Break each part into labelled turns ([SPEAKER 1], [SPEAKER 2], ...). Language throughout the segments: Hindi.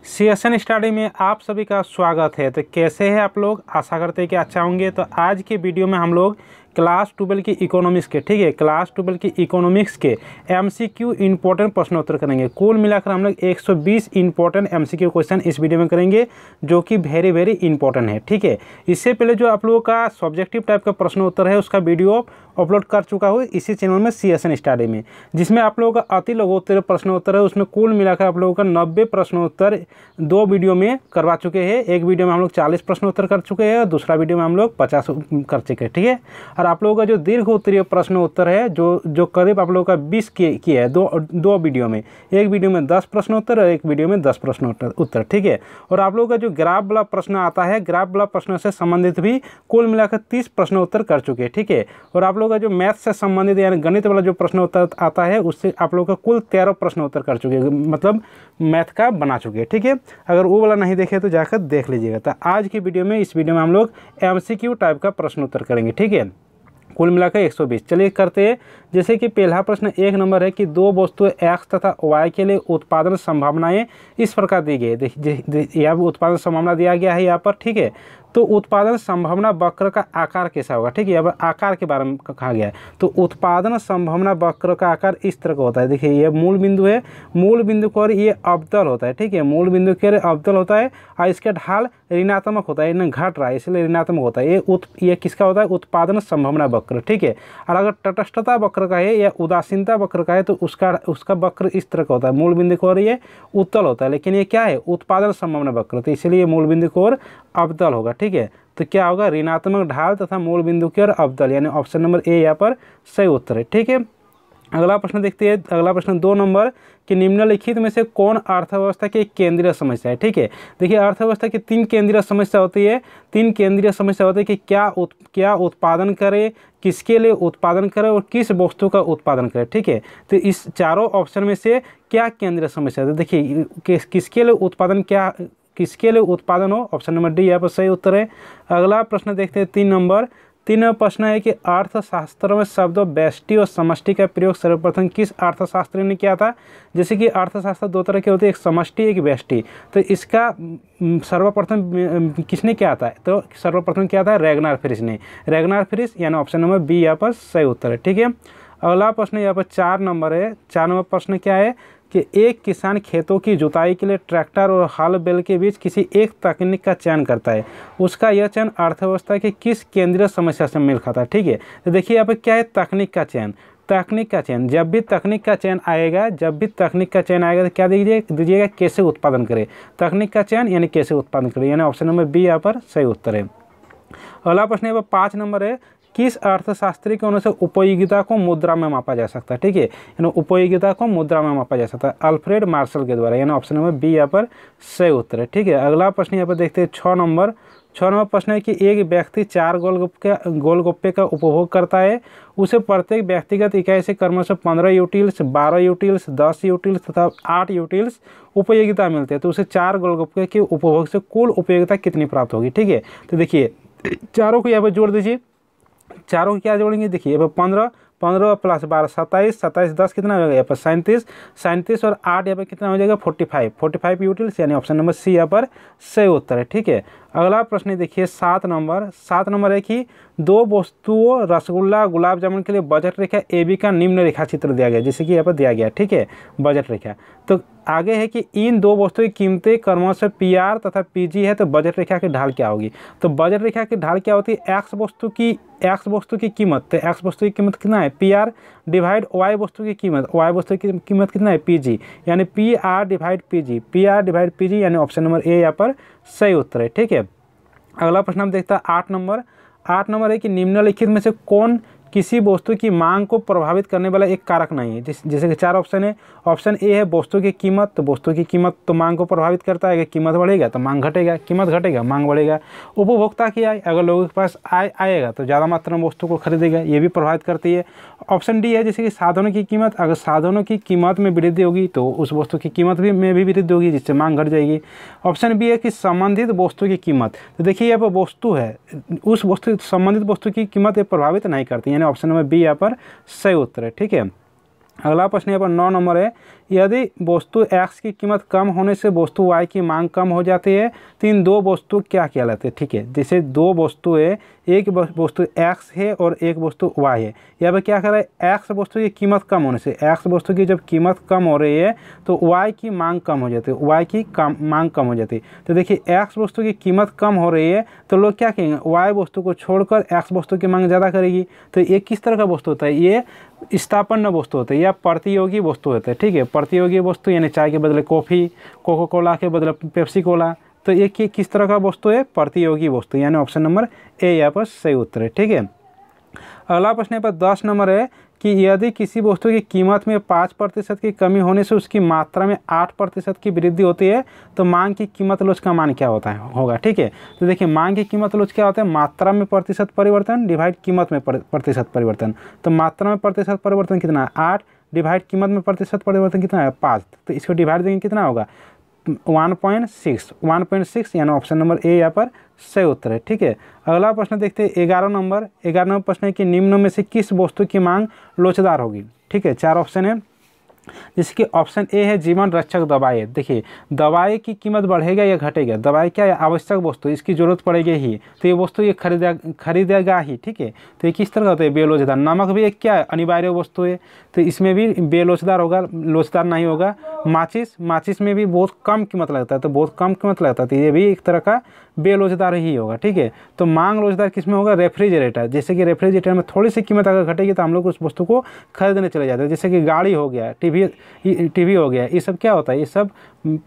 [SPEAKER 1] सीएसएन स्टडी में आप सभी का स्वागत है। तो कैसे हैं आप लोग? आशा करते हैं कि अच्छा होंगे। तो आज के वीडियो में हम लोग क्लास 12 की इकोनॉमिक्स के क्लास 12 की इकोनॉमिक्स के एमसीक्यू इंपॉर्टेंट प्रश्नोत्तर करेंगे। कुल मिलाकर हम लोग 120 इंपॉर्टेंट एमसीक्यू क्वेश्चन इस वीडियो में करेंगे, जो कि वेरी इंपॉर्टेंट है। ठीक है, इससे पहले जो आप लोगों का सब्जेक्टिव टाइप का प्रश्नोत्तर है उसका वीडियो अपलोड कर चुका हूँ इसी चैनल में सीएसएन स्टडी में, जिसमें आप लोगों का अति लघुत्तर प्रश्नोत्तर है। उसमें कुल मिलाकर आप लोगों का 90 प्रश्नोत्तर 2 वीडियो में करवा चुके हैं। एक वीडियो में हम लोग 40 प्रश्नोत्तर कर चुके हैं और दूसरा वीडियो में हम लोग 50 कर चुके हैं। ठीक है, और आप लोगों का जो दीर्घ उत्तरीय प्रश्न उत्तर है जो करीब आप लोगों का 20 किया है दो वीडियो में। एक वीडियो में 10 प्रश्नोत्तर और एक वीडियो में 10 प्रश्नोत्तर। ठीक है, और आप लोगों का जो ग्राफ वाला प्रश्न आता है, ग्राफ वाला प्रश्न से संबंधित भी कुल मिलाकर 30 प्रश्नोत्तर कर चुके हैं। ठीक है, और आप लोगों का जो मैथ से संबंधित यानी गणित वाला जो प्रश्नोत्तर आता है उससे आप लोगों का कुल 13 प्रश्नोत्तर कर चुके हैं, मतलब मैथ का बना चुके हैं। ठीक है, अगर वो वाला नहीं देखे तो जाकर देख लीजिएगा। तो आज की वीडियो में इस वीडियो में हम लोग एमसीक्यू टाइप का प्रश्नोत्तर करेंगे। ठीक है, कुल मिलाकर 120। चलिए करते हैं। जैसे कि पहला प्रश्न 1 नंबर है कि दो वस्तुएं एक्स तथा वाई के लिए उत्पादन संभावनाएं इस प्रकार दी गई है। यहाँ उत्पादन संभावना दिया गया है यहाँ पर। ठीक है, तो उत्पादन संभावना वक्र का आकार कैसा होगा? ठीक है, यहाँ पर आकार के बारे में कहा गया है। तो उत्पादन संभावना वक्र का आकार इस तरह का होता है। देखिए, ये मूल बिंदु है, मूल बिंदु पर ये अवतल होता है। ठीक है, मूल बिंदु के अवतल होता है और इसका ढाल ऋणात्मक होता है, इन्हें घट रहा है इसलिए ऋणात्मक होता है। ये किसका होता है? उत्पादन संभावना वक्र। ठीक है, और अगर तटस्थता वक्र का है या उदासीनता वक्र का है तो उसका वक्र इस तरह का होता है। मूल बिंदु की ओर ये उत्तल होता है, लेकिन ये क्या है? उत्पादन संभावना वक्र, तो इसलिए मूल बिंदु की ओर अवतल होगा। ठीक है, तो क्या होगा? ऋणात्मक ढाल तथा मूल बिंदु की ओर अवतल, यानी ऑप्शन नंबर ए यहाँ पर सही उत्तर है। ठीक है, अगला प्रश्न देखते हैं। अगला प्रश्न 2 नंबर कि निम्नलिखित में से कौन अर्थव्यवस्था की केंद्रीय समस्या है? ठीक है, देखिए अर्थव्यवस्था की 3 केंद्रीय समस्या होती है। 3 केंद्रीय समस्या होती है कि क्या उत्पादन करे, किसके लिए उत्पादन करे और किस वस्तु का उत्पादन करे। ठीक है, तो इस चारों ऑप्शन में से क्या केंद्रीय समस्या है? तो देखिए किसके लिए उत्पादन हो, ऑप्शन नंबर डी यहाँ पर सही उत्तर है। अगला प्रश्न देखते हैं 3 नंबर प्रश्न है कि अर्थशास्त्र में शब्दों व्यष्टि और समष्टि का प्रयोग सर्वप्रथम किस अर्थशास्त्री ने किया था? जैसे कि अर्थशास्त्र 2 तरह के होते हैं, एक समष्टि एक व्यष्टि। तो इसका सर्वप्रथम किसने किया था? तो सर्वप्रथम किया था रैगनार फ्रिश ने। रैगनार फ्रिश यानी ऑप्शन नंबर बी यहाँ पर सही उत्तर है। ठीक है, अगला प्रश्न यहाँ पर 4 नंबर है। 4 नंबर प्रश्न क्या है कि एक किसान खेतों की जुताई के लिए ट्रैक्टर और हल बैल के बीच किसी एक तकनीक का चयन करता है, उसका यह चयन अर्थव्यवस्था की किस केंद्रीय समस्या से मेल खाता है? ठीक है, तो देखिए यहाँ पर क्या है? तकनीक का चयन। तकनीक का चयन, जब भी तकनीक का चयन आएगा तो क्या दीजिएगा? कैसे उत्पादन करे। तकनीक का चयन यानी कैसे उत्पादन करे, यानी ऑप्शन नंबर बी यहाँ पर सही उत्तर है। अगला प्रश्न यहाँ पर 5 नंबर है, किस अर्थशास्त्री के अनुसार उपयोगिता को मुद्रा में मापा जा सकता है? ठीक है, यानी उपयोगिता को मुद्रा में मापा जा सकता है अल्फ्रेड मार्शल के द्वारा, यानी ऑप्शन नंबर बी यहाँ पर सही उत्तर है। ठीक है, अगला प्रश्न यहाँ पर देखते हैं 6 नंबर प्रश्न है कि एक व्यक्ति 4 गोलगप्पे का उपभोग करता है, उसे प्रत्येक व्यक्तिगत इकाई से क्रमशः 15 यूटिल्स, 12 यूटिल्स, 10 यूटिल्स तथा 8 यूटिल्स उपयोगिता मिलते हैं। तो उसे 4 गोलगप्पे के उपभोग से कुल उपयोगिता कितनी प्राप्त होगी? ठीक है, तो देखिए चारों को यहाँ पर जोड़ दीजिए। चारों को क्या जोड़ेंगे? देखिए यहाँ पर 15 प्लस 12 27 10 कितना हो जाएगा? यहाँ पर 37 और 8 यहाँ पर कितना हो जाएगा? 45 यूटिल्स, यानी ऑप्शन नंबर सी यहाँ पर सही उत्तर है। ठीक है, अगला प्रश्न देखिए 7 नंबर है कि 2 वस्तुओं रसगुल्ला गुलाब जामुन के लिए बजट रेखा AB का निम्न रेखा चित्र दिया गया, जैसे कि यहाँ पर दिया गया। ठीक है, बजट रेखा। तो आगे है कि इन 2 वस्तुओं की कीमतें क्रमशः PR तथा PG है, तो बजट रेखा की ढाल क्या होगी? तो बजट रेखा की ढाल क्या होती है? एक्स वस्तु की कीमत, तो एक्स वस्तु की कीमत कितना है? PR डिवाइड वाई वस्तु की कीमत, वाई वस्तु की कीमत कितना है? PG, यानी PR डिवाइड PG, यानी ऑप्शन नंबर ए यहाँ पर सही उत्तर है। ठीक है, अगला प्रश्न हम देखते हैं 8 नंबर है कि निम्नलिखित में से कौन किसी वस्तु की मांग को प्रभावित करने वाला एक कारक नहीं है? जैसे कि 4 ऑप्शन है। ऑप्शन ए है वस्तु की कीमत, तो वस्तु की कीमत तो मांग को प्रभावित करता है। अगर कीमत बढ़ेगा तो मांग घटेगा, कीमत घटेगा मांग बढ़ेगा। उपभोक्ता की आय, अगर लोगों के पास आय आएगा तो ज़्यादा मात्रा में वस्तु को खरीदेगा, ये भी प्रभावित करती है। ऑप्शन डी है जैसे कि साधनों की कीमत, अगर साधनों की कीमत में वृद्धि होगी तो उस वस्तु की कीमत में भी वृद्धि होगी, जिससे मांग घट जाएगी। ऑप्शन बी है कि संबंधित वस्तु की कीमत, तो देखिए यहाँ पर वस्तु है, उस वस्तु संबंधित वस्तु की कीमत ये प्रभावित नहीं करती, यानी ऑप्शन नंबर बी यहाँ पर सही उत्तर है। ठीक है, अगला प्रश्न यहाँ पर 9 नंबर है, यदि वस्तु एक्स की कीमत कम होने से वस्तु वाई की मांग कम हो जाती है तो इन दो वस्तु क्या कहलाते हैं। ठीक है, जैसे दो वस्तु है, एक वस्तु एक्स है और एक वस्तु वाई है। यहाँ पर क्या कर रहा है, एक्स वस्तु की कीमत कम होने से, एक्स वस्तु की जब कीमत कम हो रही है तो वाई की मांग कम हो जाती है, वाई की मांग कम हो जाती है। तो देखिए एक्स वस्तु की कीमत कम हो रही है तो लोग क्या कहेंगे, वाई वस्तु को छोड़कर एक्स वस्तु की मांग ज़्यादा करेगी। तो ये किस तरह का वस्तु होता है, ये स्थापन्न वस्तु होते हैं या प्रतियोगी वस्तु होते हैं। ठीक है, प्रतियोगी वस्तु यानी चाय के बदले कॉफ़ी, कोको कोला के बदले पेप्सी कोला, तो ये किस तरह का वस्तु है, प्रतियोगी वस्तु, यानी ऑप्शन नंबर ए यहाँ पर सही उत्तर है। ठीक है, अगला प्रश्न पर 10 नंबर है कि यदि किसी वस्तु की कीमत में 5% की कमी होने से उसकी मात्रा में 8% की वृद्धि होती है तो मांग की कीमत लोच का मान क्या होगा। ठीक है, तो देखिए मांग की कीमत लोच क्या होता है, मात्रा में प्रतिशत परिवर्तन डिवाइड कीमत में प्रतिशत परिवर्तन। तो मात्रा में प्रतिशत परिवर्तन कितना है 8, डिवाइड कीमत में प्रतिशत परिवर्तन कितना है 5, तो इसको डिवाइड देंगे कितना होगा 1.6 यानी ऑप्शन नंबर ए यहाँ पर सही उत्तर है। ठीक है, अगला प्रश्न देखते हैं 11 नंबर प्रश्न है कि निम्न में से किस वस्तु की मांग लोचदार होगी। ठीक है, 4 ऑप्शन है, जिसके ऑप्शन ए है जीवन रक्षक दवाई। देखिए दवाई की कीमत बढ़ेगा या घटेगा, दवाई क्या है आवश्यक वस्तु, इसकी जरूरत पड़ेगी ही, तो ये वस्तु ये खरीदेगा ही। ठीक है, तो ये किस तरह का होता है बेलोचदार। नमक भी एक क्या है अनिवार्य वस्तु है, तो इसमें भी बेलोचदार होगा, लोचदार नहीं होगा। माचिस में भी बहुत कम कीमत लगता है, तो बहुत कम कीमत लगता है, तो ये भी एक तरह का बेलोचदार ही होगा। ठीक है, तो मांग लोचदार किस में होगा, रेफ्रिजरेटर। जैसे कि रेफ्रिजरेटर में थोड़ी सी कीमत अगर घटेगी तो हम लोग उस वस्तु को खरीदने चले जाते हैं। जैसे कि गाड़ी हो गया, टीवी हो गया, ये सब क्या होता है, ये सब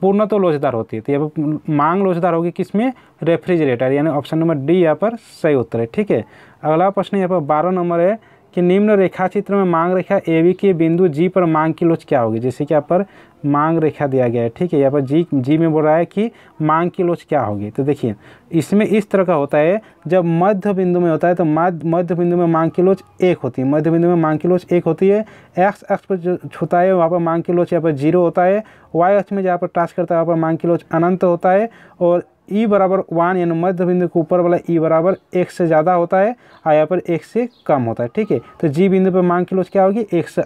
[SPEAKER 1] पूर्णतः लोचदार होती है। तो यहाँ पर मांग लोचदार होगी किसमें, रेफ्रिजरेटर, यानी ऑप्शन नंबर डी यहाँ पर सही उत्तर है। ठीक है, अगला प्रश्न यहाँ पर 12 नंबर है कि निम्न रेखा चित्र में मांग रेखा ए बी के बिंदु जी पर मांग की लोच क्या होगी। जैसे कि यहाँ पर मांग रेखा दिया गया है। ठीक है, यहाँ पर जी में बोल रहा है कि मांग की लोच क्या होगी। तो देखिए इसमें इस तरह का होता है, जब मध्य बिंदु में होता है तो मध्य बिंदु में मांग की लोच 1 होती है, मध्य बिंदु में मांग की लोच 1 होती है। एक्स अक्ष पर जो छूता है वहाँ पर मांग की लोच यहाँ पर 0 होता है, वाई अक्ष में जहाँ पर टच करता है वहाँ पर मांग की लोच अनंत होता है, और ई बराबर 1 यानी मध्य बिंदु के ऊपर वाला ई बराबर 1 से ज़्यादा होता है और यहाँ पर 1 से कम होता है। ठीक है, तो जी बिंदु पर मांग की लोच क्या होगी, 1 से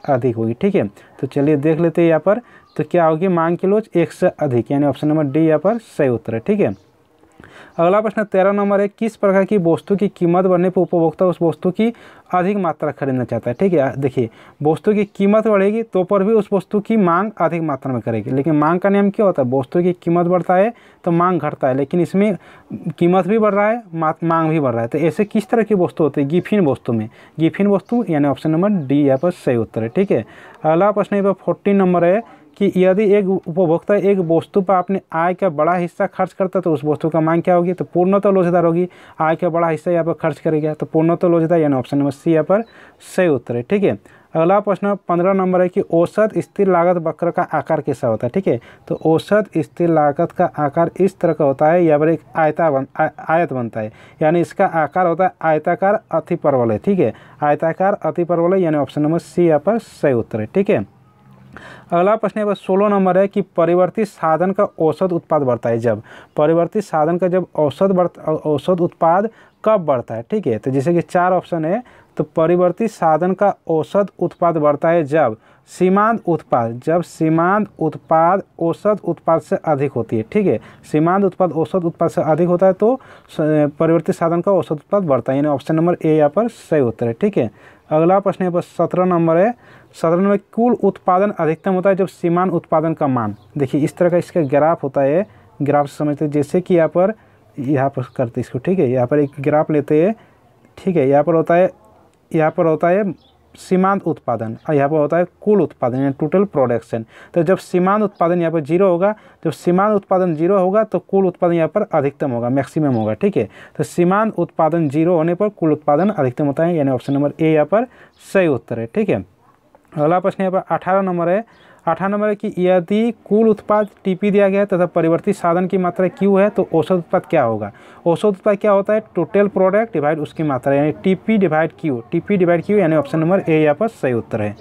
[SPEAKER 1] अधिक होगी। ठीक है, तो चलिए देख लेते हैं यहाँ पर, तो क्या होगी मांग की लोच 1 से अधिक, यानी ऑप्शन नंबर डी यहाँ पर सही उत्तर है। ठीक है, अगला प्रश्न 13 नंबर है, किस प्रकार की वस्तु की कीमत बढ़ने पर उपभोक्ता उस वस्तु की अधिक मात्रा खरीदना चाहता है। ठीक है, देखिए वस्तु की कीमत बढ़ेगी तो पर भी उस वस्तु की मांग अधिक मात्रा में करेगी, लेकिन मांग का नियम क्या होता है, वस्तु की कीमत बढ़ता है तो मांग घटता है, लेकिन इसमें कीमत भी बढ़ रहा है मांग भी बढ़ रहा है। तो ऐसे किस तरह की वस्तु होती है, गिफिन वस्तु, यानी ऑप्शन नंबर डी यहाँ पर सही उत्तर है। ठीक है, अगला प्रश्न यहाँ पर 14 नंबर है कि यदि एक उपभोक्ता एक वस्तु पर अपने आय का बड़ा हिस्सा खर्च करता है तो उस वस्तु का मांग क्या होगी, तो पूर्णतः लोचदार होगी। आय का बड़ा हिस्सा यहाँ पर खर्च करेगा तो पूर्णतः लोचदार, यानी ऑप्शन नंबर सी यहाँ पर सही उत्तर है। ठीक है, अगला प्रश्न 15 नंबर है कि औसत स्थिर लागत वक्र का आकार कैसा होता है। ठीक है, तो औसत स्थिर लागत का आकार इस तरह का होता है, यहाँ पर एक आयत बनता है, यानी इसका आकार होता है आयताकार अतिपरवलय। ठीक है, आयताकार अतिपरवलय, यानी ऑप्शन नंबर सी यहाँ पर सही उत्तर है। ठीक है, अगला प्रश्न है 16 नंबर है कि परिवर्तित साधन का औसत उत्पाद बढ़ता है जब, परिवर्तित साधन का जब औसत उत्पाद कब बढ़ता है। ठीक है, तो जैसे कि 4 ऑप्शन है, तो परिवर्तित साधन का औसत उत्पाद बढ़ता है जब सीमांत उत्पाद औसत उत्पाद से अधिक होती है। ठीक है, सीमांत उत्पाद औसत उत्पाद से अधिक होता है तो परिवर्तित साधन का औसत उत्पाद बढ़ता है, यानी ऑप्शन नंबर ए यहाँ पर सही उत्तर है। ठीक है, अगला प्रश्न यहाँ पर 17 नंबर है, 17 नंबर कुल उत्पादन अधिकतम होता है जब सीमांत उत्पादन का मान, देखिए इस तरह का इसका ग्राफ होता है, ग्राफ समझते हैं, जैसे कि यहाँ पर करते इसको। ठीक है, यहाँ पर एक ग्राफ लेते हैं। ठीक है, यहाँ पर होता है सीमांत उत्पादन और यहाँ पर होता है कुल उत्पादन यानी टोटल प्रोडक्शन। तो जब सीमांत उत्पादन यहाँ पर 0 होगा, जब सीमांत उत्पादन 0 होगा तो कुल उत्पादन यहाँ पर अधिकतम होगा, मैक्सिमम होगा। ठीक है, तो सीमांत उत्पादन 0 होने पर कुल उत्पादन अधिकतम होता है, यानी ऑप्शन नंबर ए यहाँ पर सही उत्तर है। ठीक है, अगला प्रश्न यहाँ पर 18 नंबर है, 18 नंबर है कि यदि कुल उत्पाद टीपी दिया गया है तथा परिवर्तित साधन की मात्रा क्यू है तो औसत उत्पाद क्या होगा। औसत उत्पाद क्या होता है, टोटल प्रोडक्ट डिवाइड उसकी मात्रा, यानी टीपी डिवाइड क्यू, यानी ऑप्शन नंबर ए यहाँ पर सही उत्तर है।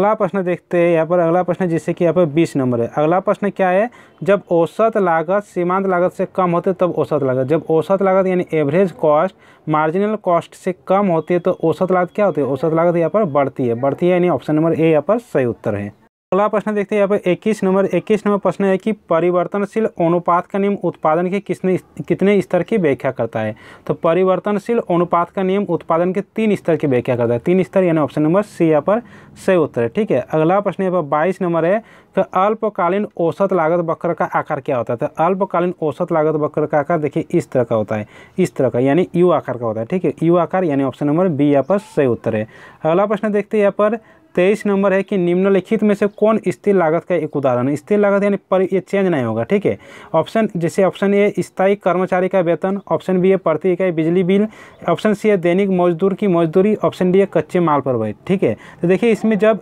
[SPEAKER 1] अगला प्रश्न देखते हैं यहाँ पर। अगला प्रश्न जिससे कि यहाँ पर 20 नंबर है। अगला प्रश्न क्या है, जब औसत लागत सीमांत लागत से कम होती है तब औसत लागत, जब औसत लागत यानी एवरेज कॉस्ट मार्जिनल कॉस्ट से कम होती है तो औसत लागत क्या होती है, औसत लागत यहाँ पर बढ़ती है यानी ऑप्शन नंबर ए यहाँ पर सही उत्तर है। अगला प्रश्न देखते हैं यहाँ पर 21 नंबर प्रश्न है कि परिवर्तनशील अनुपात का नियम उत्पादन के कितने स्तर की व्याख्या करता है। तो परिवर्तनशील अनुपात का नियम उत्पादन के 3 स्तर की व्याख्या करता है, 3 स्तर यानी ऑप्शन नंबर सी यहाँ पर सही उत्तर है। ठीक है, अगला प्रश्न यहाँ पर 22 नंबर है कि अल्पकालीन औसत लागत वक्र का आकार क्या होता है। तो अल्पकालीन औसत लागत वक्र का आकार देखिए इस तरह का होता है, इस तरह का यानी यू आकार का होता है। ठीक है, यू आकार यानी ऑप्शन नंबर बी यहाँ पर सही उत्तर है। अगला प्रश्न देखते हैं यहाँ पर 23 नंबर है कि निम्नलिखित में से कौन स्थिर लागत का एक उदाहरण है। स्थिर लागत यानी पर ये चेंज नहीं होगा। ठीक है, ऑप्शन जैसे ऑप्शन ए स्थायी कर्मचारी का वेतन, ऑप्शन बी है प्रति इकाई बिजली बिल, ऑप्शन सी है दैनिक मजदूर की मजदूरी, ऑप्शन डी है कच्चे माल पर व्यय। ठीक है, तो देखिए इसमें जब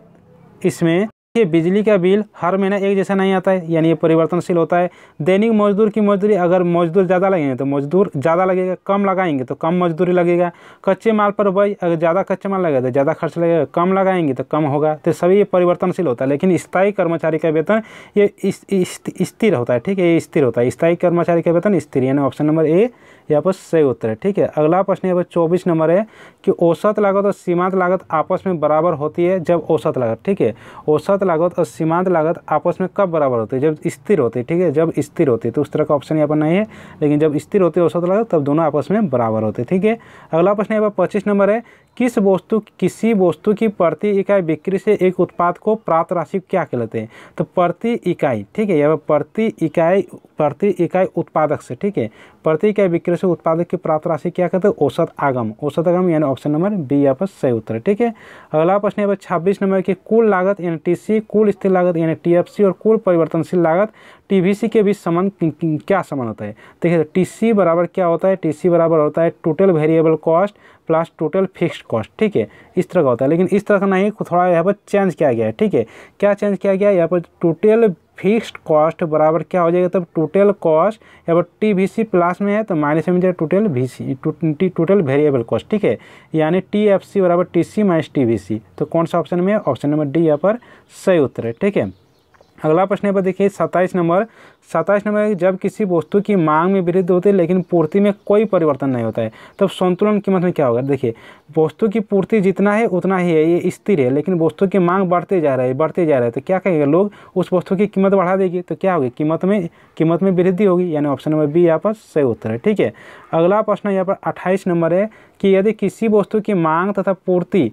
[SPEAKER 1] इसमें ये बिजली का बिल हर महीना एक जैसा नहीं आता है यानी ये परिवर्तनशील होता है। दैनिक मजदूर की मजदूरी, अगर मजदूर ज़्यादा लगेंगे तो मजदूर ज़्यादा लगेगा, कम लगाएंगे तो कम मजदूरी लगेगा। कच्चे माल पर व्यय, अगर ज़्यादा कच्चा माल लगेगा तो ज़्यादा खर्च लगेगा, कम लगाएंगे तो कम होगा। तो सभी ये परिवर्तनशील होता है। लेकिन स्थायी कर्मचारी का वेतन ये स्थिर होता है। ठीक है, ये स्थिर होता है। स्थायी कर्मचारी का वेतन स्थिर यानी ऑप्शन नंबर ए यहाँ पर सही उत्तर है। ठीक है, अगला प्रश्न यहाँ पर 24 नंबर है कि औसत लागत और सीमांत लागत आपस में बराबर होती है जब औसत लागत, ठीक है, औसत लागत और सीमांत लागत आपस में कब बराबर होती है, जब स्थिर होती है। ठीक है, जब स्थिर होती है तो उस तरह का ऑप्शन यहाँ पर नहीं है, लेकिन जब स्थिर होती है औसत लागत तब दोनों आपस में बराबर होते हैं। ठीक है, अगला प्रश्न यहाँ पर 25 नंबर है किसी वस्तु की प्रति इकाई बिक्री से एक उत्पाद को प्राप्त राशि क्या कहलाते हैं। तो प्रति इकाई, ठीक है, यहाँ पर प्रति इकाई उत्पादक से, ठीक है, प्रति इकाई बिक्री से उत्पादक की प्राप्त राशि क्या कहते हैं, औसत आगम यानी ऑप्शन नंबर बी यहाँ पर सही उत्तर है। ठीक है, अगला प्रश्न यहाँ पर 26 नंबर की कुल लागत यानी टीसी, कुल स्थिर लागत यानी टीएफसी और कुल परिवर्तनशील लागत टीवीसी के बीच संबंध क्या संबंध होता है। देखिए टीसी बराबर क्या होता है, टीसी बराबर होता है total variable cost plus total fixed cost. ठीक है, इस तरह का होता है, लेकिन इस तरह का नहीं, थोड़ा यहाँ पर चेंज किया गया है। ठीक है, क्या चेंज किया गया है, यहाँ पर टोटल फिक्स्ड कॉस्ट बराबर क्या हो जाएगा, तब टोटल कॉस्ट यहाँ पर टीवीसी प्लस में है तो माइनस में जाएगा total VC, total variable cost. ठीक है, यानी टीएफसी बराबर टीसी माइनस टीवीसी। तो कौन सा ऑप्शन में है, ऑप्शन नंबर डी यहाँ पर सही उत्तर है। ठीक है, अगला प्रश्न पर देखिए 27 नंबर जब किसी वस्तु की मांग में वृद्धि होती है लेकिन पूर्ति में कोई परिवर्तन नहीं होता है तब संतुलन कीमत में क्या होगा। देखिए वस्तु की पूर्ति जितना है उतना ही है, ये स्थिर है, लेकिन वस्तु की मांग बढ़ते जा रहा है तो क्या कहेगा, लोग उस वस्तु की कीमत बढ़ा देगी तो क्या होगी, कीमत में वृद्धि होगी यानी ऑप्शन नंबर बी यहाँ पर सही उत्तर है। ठीक है, अगला प्रश्न यहाँ पर 28 नंबर है कि यदि किसी वस्तु की मांग तथा पूर्ति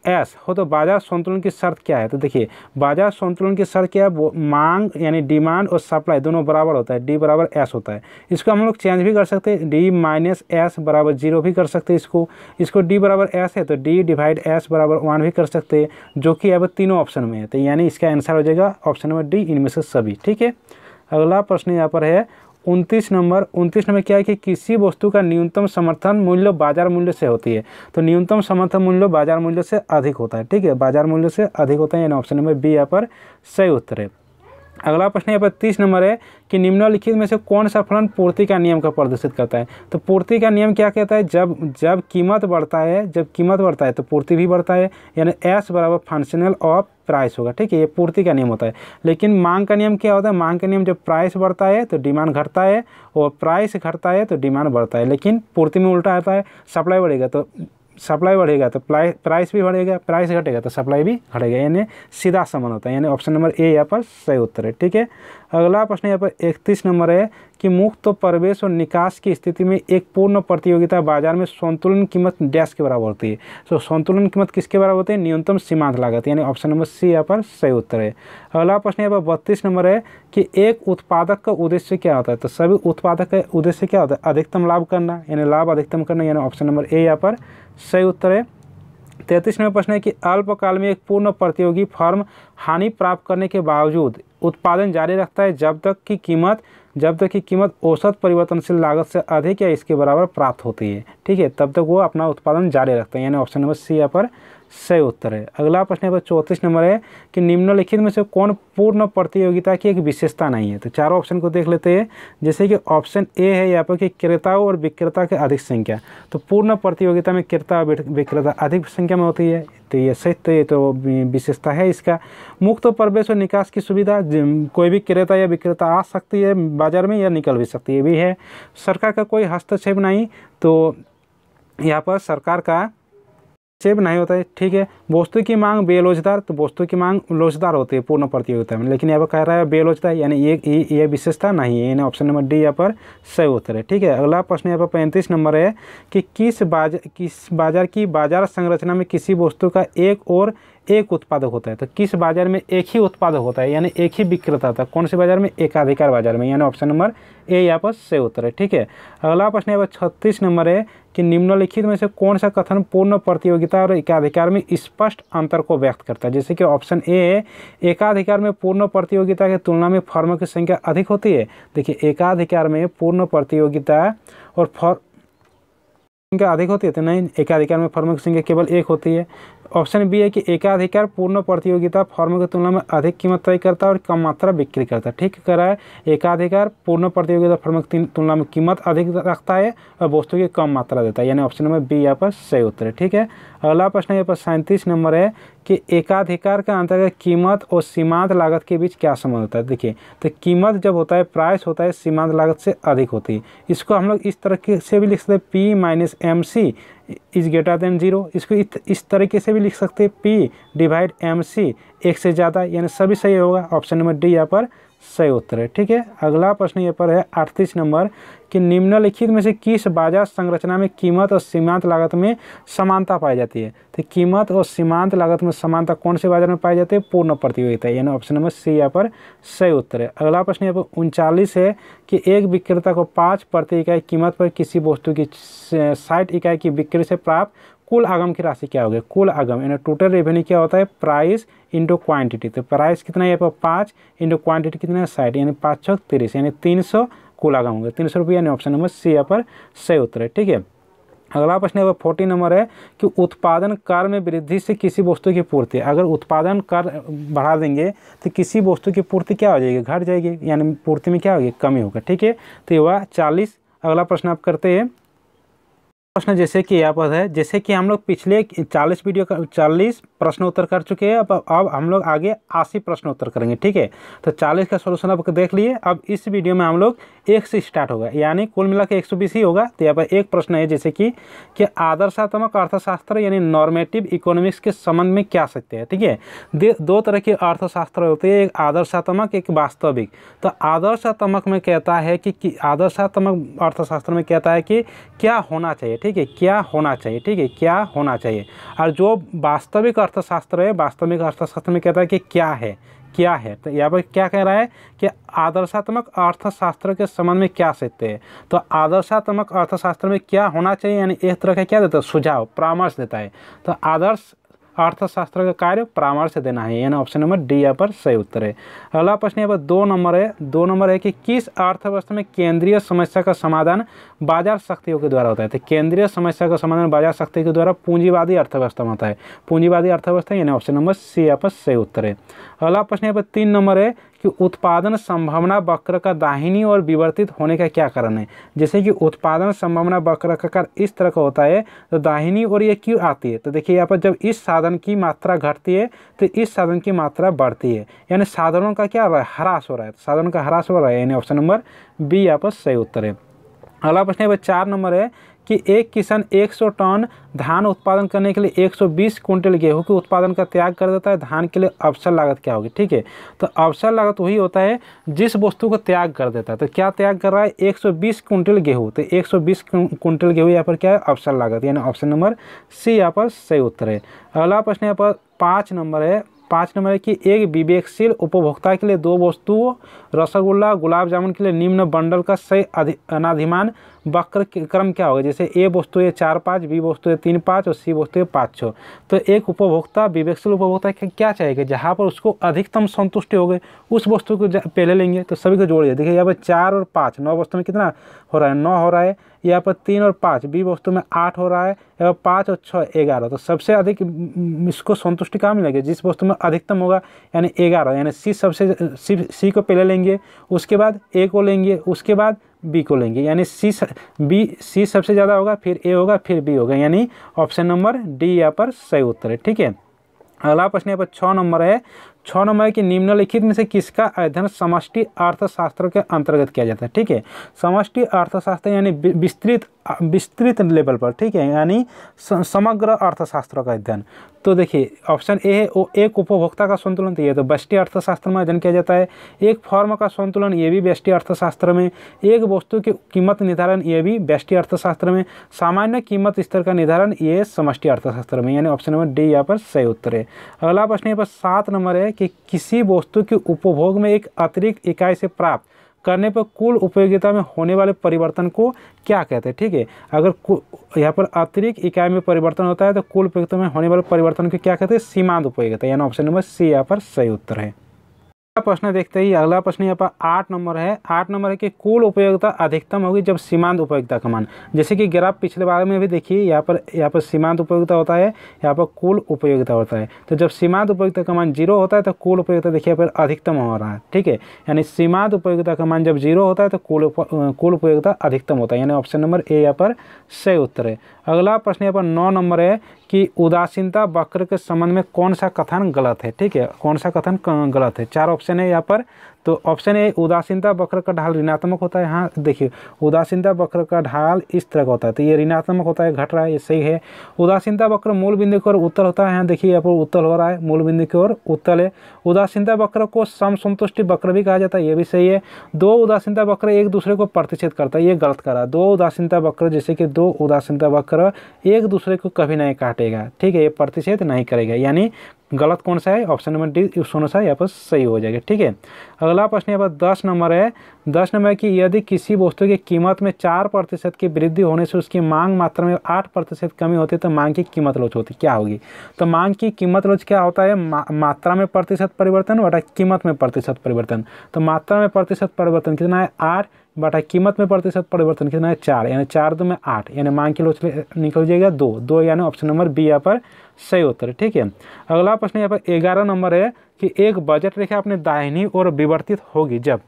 [SPEAKER 1] एस हो तो बाजार संतुलन की शर्त क्या है। तो देखिए बाजार संतुलन की शर्त क्या है, मांग यानी डिमांड और सप्लाई दोनों बराबर होता है, डी बराबर एस होता है। इसको हम लोग चेंज भी कर सकते हैं, डी माइनस एस बराबर 0 भी कर सकते हैं। इसको डी बराबर एस है तो डी डिवाइड एस बराबर 1 भी कर सकते हैं, जो कि अब तीनों ऑप्शन में है। तो यानी इसका आंसर हो जाएगा ऑप्शन नंबर डी, इनमें से सभी। ठीक है, अगला प्रश्न यहाँ पर है 29 नंबर क्या है कि किसी वस्तु का न्यूनतम समर्थन मूल्य बाजार मूल्य से होती है। तो न्यूनतम समर्थन मूल्य बाजार मूल्य से अधिक होता है। ठीक है, बाजार मूल्य से अधिक होता है यानी ऑप्शन नंबर बी यहाँ पर सही उत्तर है। अगला प्रश्न यहाँ पर 30 नंबर है कि निम्नलिखित में से कौन सा फलन पूर्ति का नियम का प्रदर्शित करता है। तो पूर्ति का नियम क्या कहता है, जब कीमत बढ़ता है तो पूर्ति भी बढ़ता है यानी एस बराबर फंक्शनल ऑफ प्राइस होगा। ठीक है, ये पूर्ति का नियम होता है। लेकिन मांग का नियम क्या होता है, मांग का नियम जब प्राइस बढ़ता है तो डिमांड घटता है और प्राइस घटता है तो डिमांड बढ़ता है। लेकिन पूर्ति में उल्टा आता है, सप्लाई बढ़ेगा तो प्राइस भी बढ़ेगा, प्राइस घटेगा तो सप्लाई भी घटेगा, यानी सीधा संबंध होता है यानी ऑप्शन नंबर ए यहाँ पर सही उत्तर है। ठीक है, अगला प्रश्न यहाँ पर 31 नंबर है कि मुक्त प्रवेश और निकास की स्थिति में एक पूर्ण प्रतियोगिता बाजार में संतुलन कीमत डैश के बराबर होती है। तो संतुलन कीमत किसके बराबर होती है, न्यूनतम सीमांत लागत यानी ऑप्शन नंबर सी यहाँ पर सही उत्तर है। अगला प्रश्न यहाँ पर 32 नंबर है कि एक उत्पादक का उद्देश्य क्या होता है। तो सभी उत्पादक का उद्देश्य क्या होता है, अधिकतम लाभ करना यानी लाभ अधिकतम करना यानी ऑप्शन नंबर ए यहाँ पर सही उत्तर है। 33 नंबर प्रश्न है कि अल्पकाल में एक पूर्ण प्रतियोगी फर्म हानि प्राप्त करने के बावजूद उत्पादन जारी रखता है जब तक कि कीमत औसत परिवर्तनशील लागत से अधिक या इसके बराबर प्राप्त होती है। ठीक है, तब तक वो अपना उत्पादन जारी रखता है यानी ऑप्शन नंबर सी यहाँ पर सही उत्तर है। अगला प्रश्न यहाँ पर 34 नंबर है कि निम्नलिखित में से कौन पूर्ण प्रतियोगिता की एक विशेषता नहीं है। तो चारों ऑप्शन को देख लेते हैं। जैसे कि ऑप्शन ए है यहाँ पर कि क्रेताओं और विक्रेता की अधिक संख्या। तो पूर्ण प्रतियोगिता में क्रेता और विक्रेता अधिक संख्या में होती है, तो ये सही, तो ये तो विशेषता है इसका। मुक्त प्रवेश और निकास की सुविधा, कोई भी क्रेता या विक्रेता आ सकती है बाजार में या निकल भी सकती है, भी है। सरकार का कोई हस्तक्षेप नहीं, तो यहाँ पर सरकार का हस्तक्षेप नहीं होता है, ठीक है। वस्तु की मांग बेरोजगार, तो वस्तु की मांग रोजगार होती है पूर्ण प्रतियोगिता में, लेकिन यहाँ पर कह रहा है बेरोजगार, यानी ये विशेषता नहीं है, यानी ऑप्शन नंबर डी यहाँ पर सही उत्तर है, ठीक है। अगला प्रश्न यहाँ पर 35 नंबर है कि किस बाजार की बाजार संरचना में किसी वस्तु का एक उत्पादक होता है। तो किस बाजार में एक ही उत्पादक होता है, यानी एक ही विक्रेता था, कौन से बाजार में, एकाधिकार बाजार में, यानी ऑप्शन नंबर ए यहाँ पर सही उत्तर है, ठीक है। अगला प्रश्न यहाँ पर 36 नंबर है कि निम्नलिखित में से कौन सा कथन पूर्ण प्रतियोगिता और एकाधिकार में स्पष्ट अंतर को व्यक्त करता है। जैसे कि ऑप्शन ए है, एकाधिकार में पूर्ण प्रतियोगिता की तुलना में फर्मों की संख्या अधिक होती है। देखिए, एकाधिकार में पूर्ण प्रतियोगिता और संख्या अधिक होती है, तो नहीं, एकाधिकार में फर्मों की संख्या केवल एक होती है। ऑप्शन बी है कि एकाधिकार पूर्ण प्रतियोगिता फर्मों की तुलना में अधिक कीमत तय करता है और कम मात्रा बिक्री करता है, ठीक कह रहा है। एकाधिकार पूर्ण प्रतियोगिता फर्मों की तुलना में कीमत अधिक रखता है और वस्तु की कम मात्रा देता है, यानी ऑप्शन नंबर बी यहाँ पर सही उत्तर है, ठीक है। अगला प्रश्न यहाँ पर 37 नंबर है कि एकाधिकार के अंतर्गत कीमत और सीमांत लागत के बीच क्या संबंध होता है। देखिए, तो कीमत जब होता है, प्राइस होता है, सीमांत लागत से अधिक होती है। इसको हम लोग इस तरह से भी लिख सकते हैं, P minus M C is greater than 0। इसको इस तरीके से भी लिख सकते हैं, पी डिवाइड एम सी एक से ज़्यादा, यानी सभी सही होगा, ऑप्शन नंबर डी यहाँ पर सही उत्तर है, ठीक है। अगला प्रश्न यहाँ पर है 38 नंबर कि निम्नलिखित में से किस बाजार संरचना में कीमत और सीमांत लागत में समानता पाई जाती है। तो कीमत और सीमांत लागत में समानता कौन से बाजार में पाई जाती है, पूर्ण प्रतियोगिता, यानी ऑप्शन नंबर सी यहाँ पर सही उत्तर है। अगला प्रश्न यहाँ पर 39 है कि एक विक्रेता को 5 प्रति इकाई कीमत पर किसी वस्तु की 60 इकाई की बिक्री से प्राप्त कुल आगम की राशि क्या होगी। कुल आगम यानी टोटल रेवेन्यू क्या होता है, प्राइस इंटू क्वांटिटी। तो प्राइस कितना है यहाँ पर 5 इंटू क्वांटिटी कितना है 60, यानी 5 छक 30, यानी 300 कुल आगम होंगे, 300 रुपये, यानी ऑप्शन नंबर सी यहाँ पर सही उत्तर है, ठीक है। अगला प्रश्न यहाँ पर 40 नंबर है कि उत्पादन कर में वृद्धि से किसी वस्तु की पूर्ति, अगर उत्पादन कर बढ़ा देंगे तो किसी वस्तु की पूर्ति क्या हो जाएगी, घट जाएगी, यानी पूर्ति में क्या होगी, कमी होगा, ठीक है। तो ये हुआ 40। अगला प्रश्न आप करते हैं प्रश्न जैसे कि यहाँ पर है, जैसे कि हम लोग पिछले 40 प्रश्न उत्तर कर चुके हैं, अब हम लोग आगे 80 प्रश्न उत्तर करेंगे, ठीक है। तो 40 का सोल्यूशन आप देख लिए। अब इस वीडियो में हम लोग 1 से स्टार्ट होगा, यानी कुल मिला के 120 ही होगा। तो यहाँ पर एक प्रश्न है जैसे कि आदर्शात्मक अर्थशास्त्र यानी नॉर्मेटिव इकोनॉमिक्स के संबंध में क्या सकते हैं, ठीक है। दो तरह के अर्थशास्त्र होते हैं, एक आदर्शात्मक, एक वास्तविक। तो आदर्शात्मक में कहता है कि आदर्शात्मक अर्थशास्त्र में कहता है कि क्या होना चाहिए, ठीक है, क्या होना चाहिए, ठीक है, क्या होना चाहिए। और जो वास्तविक अर्थशास्त्र है, वास्तविक अर्थशास्त्र में कहता है कि क्या है। तो यहाँ पर क्या कह रहा है कि आदर्शात्मक अर्थशास्त्र के संबंध में क्या सकते हैं। तो आदर्शात्मक अर्थशास्त्र में क्या होना चाहिए, यानी एक तरह का क्या देता है, सुझाव, परामर्श देता है। तो आदर्श अर्थशास्त्र का कार्य परामर्श देना है, यानी ऑप्शन नंबर डी यहाँ पर सही उत्तर है। अगला प्रश्न यहाँ पर 2 नंबर है कि किस अर्थव्यवस्था में केंद्रीय समस्या का समाधान बाजार शक्तियों के द्वारा होता है। तो केंद्रीय समस्या का समाधान बाजार शक्ति के द्वारा पूंजीवादी अर्थव्यवस्था में होता है, पूंजीवादी अर्थव्यवस्था, यानी ऑप्शन नंबर सी यहाँ पर सही उत्तर है। अगला प्रश्न यहाँ पर 3 नंबर है कि उत्पादन संभावना वक्र का दाहिनी ओर विवर्तित होने का क्या कारण है। जैसे कि उत्पादन संभावना वक्र का आकार इस तरह का होता है, तो दाहिनी ओर ये क्यों आती है। तो देखिए यहाँ पर जब इस साधन की मात्रा घटती है तो इस साधन की मात्रा बढ़ती है, यानी साधनों का क्या हो रहा है, ह्रास हो रहा है, साधन का ह्रास हो रहा है, यानी ऑप्शन नंबर बी यहाँ पर सही उत्तर है। अगला प्रश्न यहाँ पर 4 नंबर है कि एक किसान 100 टन धान उत्पादन करने के लिए 120 कुंटल गेहूं के उत्पादन का त्याग कर देता है, धान के लिए अवसर लागत क्या होगी, ठीक है। तो अवसर लागत वही होता है जिस वस्तु को त्याग कर देता है। तो क्या त्याग कर रहा है, 120 कुंटल गेहूं, तो 120 कुंटल गेहूं यहाँ पर क्या है, अवसर लागत, यानी ऑप्शन नंबर सी यहाँ पर सही उत्तर है। अगला प्रश्न यहाँ पर 5 नंबर है कि एक विवेकशील उपभोक्ता के लिए 2 वस्तुओं रसगुल्ला गुलाब जामुन के लिए निम्न बंडल का सही अनाधिमान वक्र क्रम क्या होगा। जैसे ए वस्तु है 4-5, बी वस्तु है 3-5 और सी वस्तु है 5-6। तो एक उपभोक्ता, विवेकशील उपभोक्ता क्या चाहेगा, जहाँ पर उसको अधिकतम संतुष्टि हो गई उस वस्तु को पहले लेंगे। तो सभी को जोड़िए, देखिए यहाँ पर 4 और 5, 9 वस्तु में कितना हो रहा है, 9 हो रहा है, यहाँ पर 3 और 5, बी वस्तु में 8 हो रहा है, यहाँ पर 5 और 6 11। तो सबसे अधिक इसको संतुष्टि कहाँ मिलेगी, जिस वस्तु में अधिकतम होगा यानी 11, यानी सी को पहले लेंगे, उसके बाद ए को लेंगे, उसके बाद बी को लेंगे, यानी सी सबसे ज़्यादा होगा, फिर ए होगा, फिर बी होगा, यानी ऑप्शन नंबर डी यहाँ पर सही उत्तर है। ठीक है, अगला प्रश्न यहाँ पर 6 नंबर है। 6 नंबर कि निम्नलिखित में से किसका अध्ययन समष्टि अर्थशास्त्र के अंतर्गत किया जाता है। ठीक है, समष्टि अर्थशास्त्र यानी विस्तृत लेवल पर, ठीक है, यानी समग्र अर्थशास्त्र का अध्ययन। तो देखिए ऑप्शन ए है वो एक उपभोक्ता का संतुलन, तो ये तो व्यष्टि अर्थशास्त्र में अध्ययन किया जाता है। एक फर्म का संतुलन, ये भी व्यष्टि अर्थशास्त्र में। एक वस्तु की कीमत निर्धारण, ये भी व्यष्टि अर्थशास्त्र में। सामान्य कीमत स्तर का निर्धारण, ये समष्टि अर्थशास्त्र में, यानी ऑप्शन नंबर डी यहाँ पर सही उत्तर है। अगला प्रश्न यहाँ पर 7 नंबर है कि किसी वस्तु के उपभोग में एक अतिरिक्त इकाई से प्राप्त करने पर कुल उपयोगिता में होने वाले परिवर्तन को क्या कहते हैं। ठीक है, अगर यहाँ पर अतिरिक्त इकाई में परिवर्तन होता है तो कुल उपयोगिता में होने वाले परिवर्तन को क्या कहते हैं, सीमांत उपयोगिता, यानी ऑप्शन नंबर सी यहाँ पर सही उत्तर है। प्रश्न देखते ही अगला प्रश्न यहाँ पर 8 नंबर है। 8 नंबर है कि कुल उपयोगिता अधिकतम होगी जब सीमांत उपयोगिता का मान, जैसे कि ग्राफ पिछले बार में भी देखिए, यहाँ पर सीमांत उपयोगिता होता है, यहाँ पर कुल उपयोगिता होता है। तो जब सीमांत उपयोगिता का मान 0 होता है तो कुल उपयोगिता देखिए यहाँ पर अधिकतम हो रहा है। ठीक है, यानी सीमांत उपयोगिता का मान जब 0 होता है तो कुल उपयोगिता अधिकतम होता है, यानी ऑप्शन नंबर ए यहाँ पर सही उत्तर है। अगला प्रश्न यहाँ पर 9 नंबर है कि उदासीनता वक्र के संबंध में कौन सा कथन गलत है। ठीक है, कौन सा कथन गलत है। 4 ऑप्शन है यहाँ पर। तो ऑप्शन ए उदासीनता वक्र का ढाल ऋणात्मक होता है। हाँ देखिए, उदासीनता वक्र का ढाल इस तरह का होता है, तो ये ऋणात्मक होता है, घट रहा है, ये सही है। उदासीनता वक्र मूल बिंदु की ओर उत्तल होता है। यहाँ देखिए यहाँ पर उत्तल हो रहा है, मूल बिंदु की ओर उत्तल है। उदासीनता वक्र को समसंतुष्टि वक्र भी कहा जाता है, ये भी सही है। 2 उदासीनता वक्र एक दूसरे को प्रतिच्छेद करता है, ये गलत करा। 2 उदासीनता वक्र, जैसे कि 2 उदासीनता वक्र एक दूसरे को कभी नहीं काटेगा। ठीक है, ये प्रतिच्छेद नहीं करेगा, यानी गलत कौन सा है, ऑप्शन नंबर डी दोनों सा यहाँ पर सही हो जाएगा। ठीक है, अगला प्रश्न यहाँ पर 10 नंबर है। 10 नंबर है कि यदि किसी वस्तु की कीमत में 4% की वृद्धि होने से उसकी मांग मात्रा में 8% कमी होती है तो मांग की कीमत लोच होती क्या होगी। तो मांग की कीमत लोच क्या होता है, मात्रा में प्रतिशत परिवर्तन बटा कीमत में प्रतिशत परिवर्तन। तो मात्रा में प्रतिशत परिवर्तन कितना है 8 बटा कीमत में प्रतिशत परिवर्तन कितना है 4, यानी 4 2 में 8, यानी मांग की लोच निकल जाएगा 2, यानी ऑप्शन नंबर बी यहाँ पर सही उत्तर है। ठीक है, अगला प्रश्न यहाँ पर 11 नंबर है कि एक बजट रेखा अपने दाहिनी ओर विवर्तित होगी जब,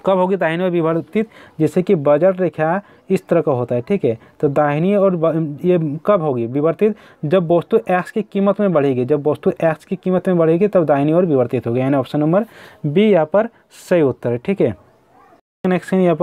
[SPEAKER 1] कब होगी दाहिनी ओर विवर्तित, जैसे कि बजट रेखा इस तरह का होता है। ठीक है, तो दाहिनी ओर ये कब होगी विवर्तित, जब वस्तु एक्स की कीमत में बढ़ेगी। जब वस्तु एक्स की कीमत में बढ़ेगी तब दाहिनी ओर विवर्तित होगी, यानी ऑप्शन नंबर बी यहाँ पर सही उत्तर है। ठीक है, नेक्स्ट यहाँ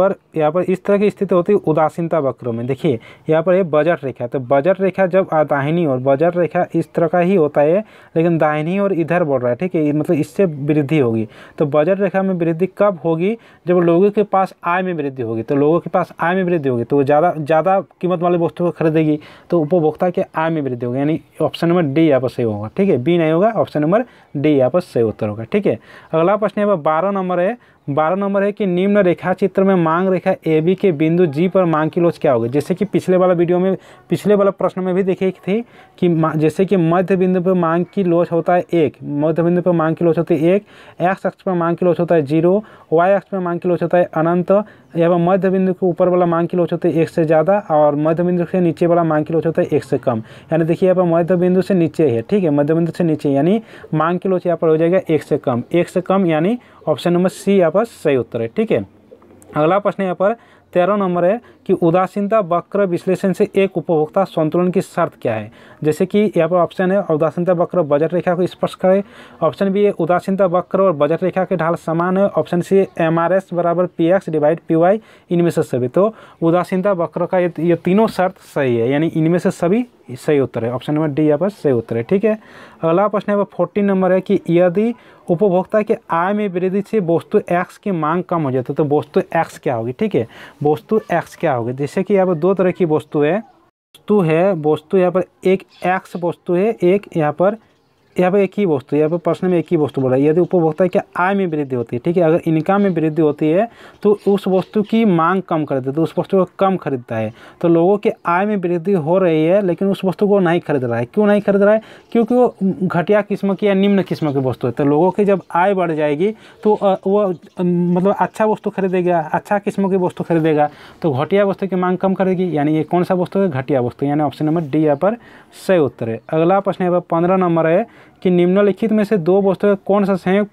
[SPEAKER 1] पर इस तरह की स्थिति होती है उदासीनता वक्रों में। देखिए यहाँ पर ये बजट रेखा, तो बजट रेखा जब दाहिनी ओर, बजट रेखा इस तरह का ही होता है लेकिन दाहिनी ओर इधर बढ़ रहा है। ठीक है, मतलब इससे वृद्धि होगी। तो बजट रेखा में वृद्धि कब होगी, जब लोगों के पास आय में वृद्धि होगी। तो लोगों के पास आय में वृद्धि होगी तो वो ज़्यादा कीमत वाले वस्तु को खरीदेगी, तो उपभोक्ता के आय में वृद्धि होगी, यानी ऑप्शन नंबर डी यहाँ पर सही होगा। ठीक है, बी नहीं होगा, ऑप्शन नंबर डी यहाँ पर सही उत्तर होगा। ठीक है, अगला प्रश्न यहाँ पर 12 नंबर है। 12 नंबर है कि निम्न रेखा चित्र में मांग रेखा ए बी के बिंदु जी पर मांग की लोच क्या होगी। जैसे कि पिछले वाला प्रश्न में भी देखी थी कि जैसे कि मध्य बिंदु पर मांग की लोच होता है 1, मध्य बिंदु पर मांग की लोच होती है 1, एक्स अक्ष पर मांग की लोच होता है 0, वाई अक्ष पर मांग की लोच होता है अनंत, एवं मध्य बिंदु के ऊपर वाला मांग की लोच होती है 1 से ज़्यादा और मध्य बिंदु से नीचे वाला मांग की लोच होता है 1 से कम। यानी देखिए यहाँ पर मध्य बिंदु से नीचे है। ठीक है, मध्य बिंदु से नीचे यानी मांग की लोच यहाँ पर हो जाएगा 1 से कम, 1 से कम, यानी ऑप्शन नंबर सी यहाँ पर सही उत्तर है। ठीक है, अगला प्रश्न यहाँ पर 13 नंबर है कि उदासीनता वक्र विश्लेषण से एक उपभोक्ता संतुलन की शर्त क्या है। जैसे कि यहाँ पर ऑप्शन है उदासीनता वक्र बजट रेखा को स्पर्श करे, ऑप्शन बी है उदासीनता वक्र और बजट रेखा के ढाल समान है, ऑप्शन सी MRS बराबर PX डिवाइड PY, इनमें से सभी। तो उदासीनता वक्र का ये तीनों शर्त सही है, यानी इनमें से सभी सही उत्तर है, ऑप्शन नंबर डी यहाँ पर सही उत्तर है। ठीक है, अगला प्रश्न यहाँ पर 14 नंबर है कि यदि उपभोक्ता के आय में वृद्धि से वस्तु एक्स की मांग कम हो जाती है तो वस्तु एक्स क्या होगी। ठीक है, वस्तु एक्स क्या होगी, जैसे कि यहाँ पर 2 तरह की वस्तु है। वस्तु यहाँ पर एक एक्स वस्तु है, एक यहाँ पर यहाँ पे एक ही वस्तु, यहाँ पे प्रश्न में एक ही वस्तु बोला, यदि उपभोक्ता की आय में वृद्धि होती है, ठीक है, अगर इनकम में वृद्धि होती है तो उस वस्तु की मांग कम कर देते हैं, तो उस वस्तु को कम खरीदता है। तो लोगों की आय में वृद्धि हो रही है लेकिन उस वस्तु को नहीं खरीद रहा है। क्यों नहीं खरीद रहा है? क्योंकि वो घटिया किस्म की या निम्न किस्म की वस्तु है। तो लोगों की जब आय बढ़ जाएगी तो वो मतलब अच्छा वस्तु खरीदेगा, अच्छा किस्म की वस्तु खरीदेगा, तो घटिया वस्तु की मांग कम करेगी। यानी ये कौन सा वस्तु है? घटिया वस्तु। यानी ऑप्शन नंबर डी यहाँ पर सही उत्तर है। अगला प्रश्न यहाँ पर 15 नंबर है कि निम्नलिखित में से दो वस्तु का कौन सा संयोग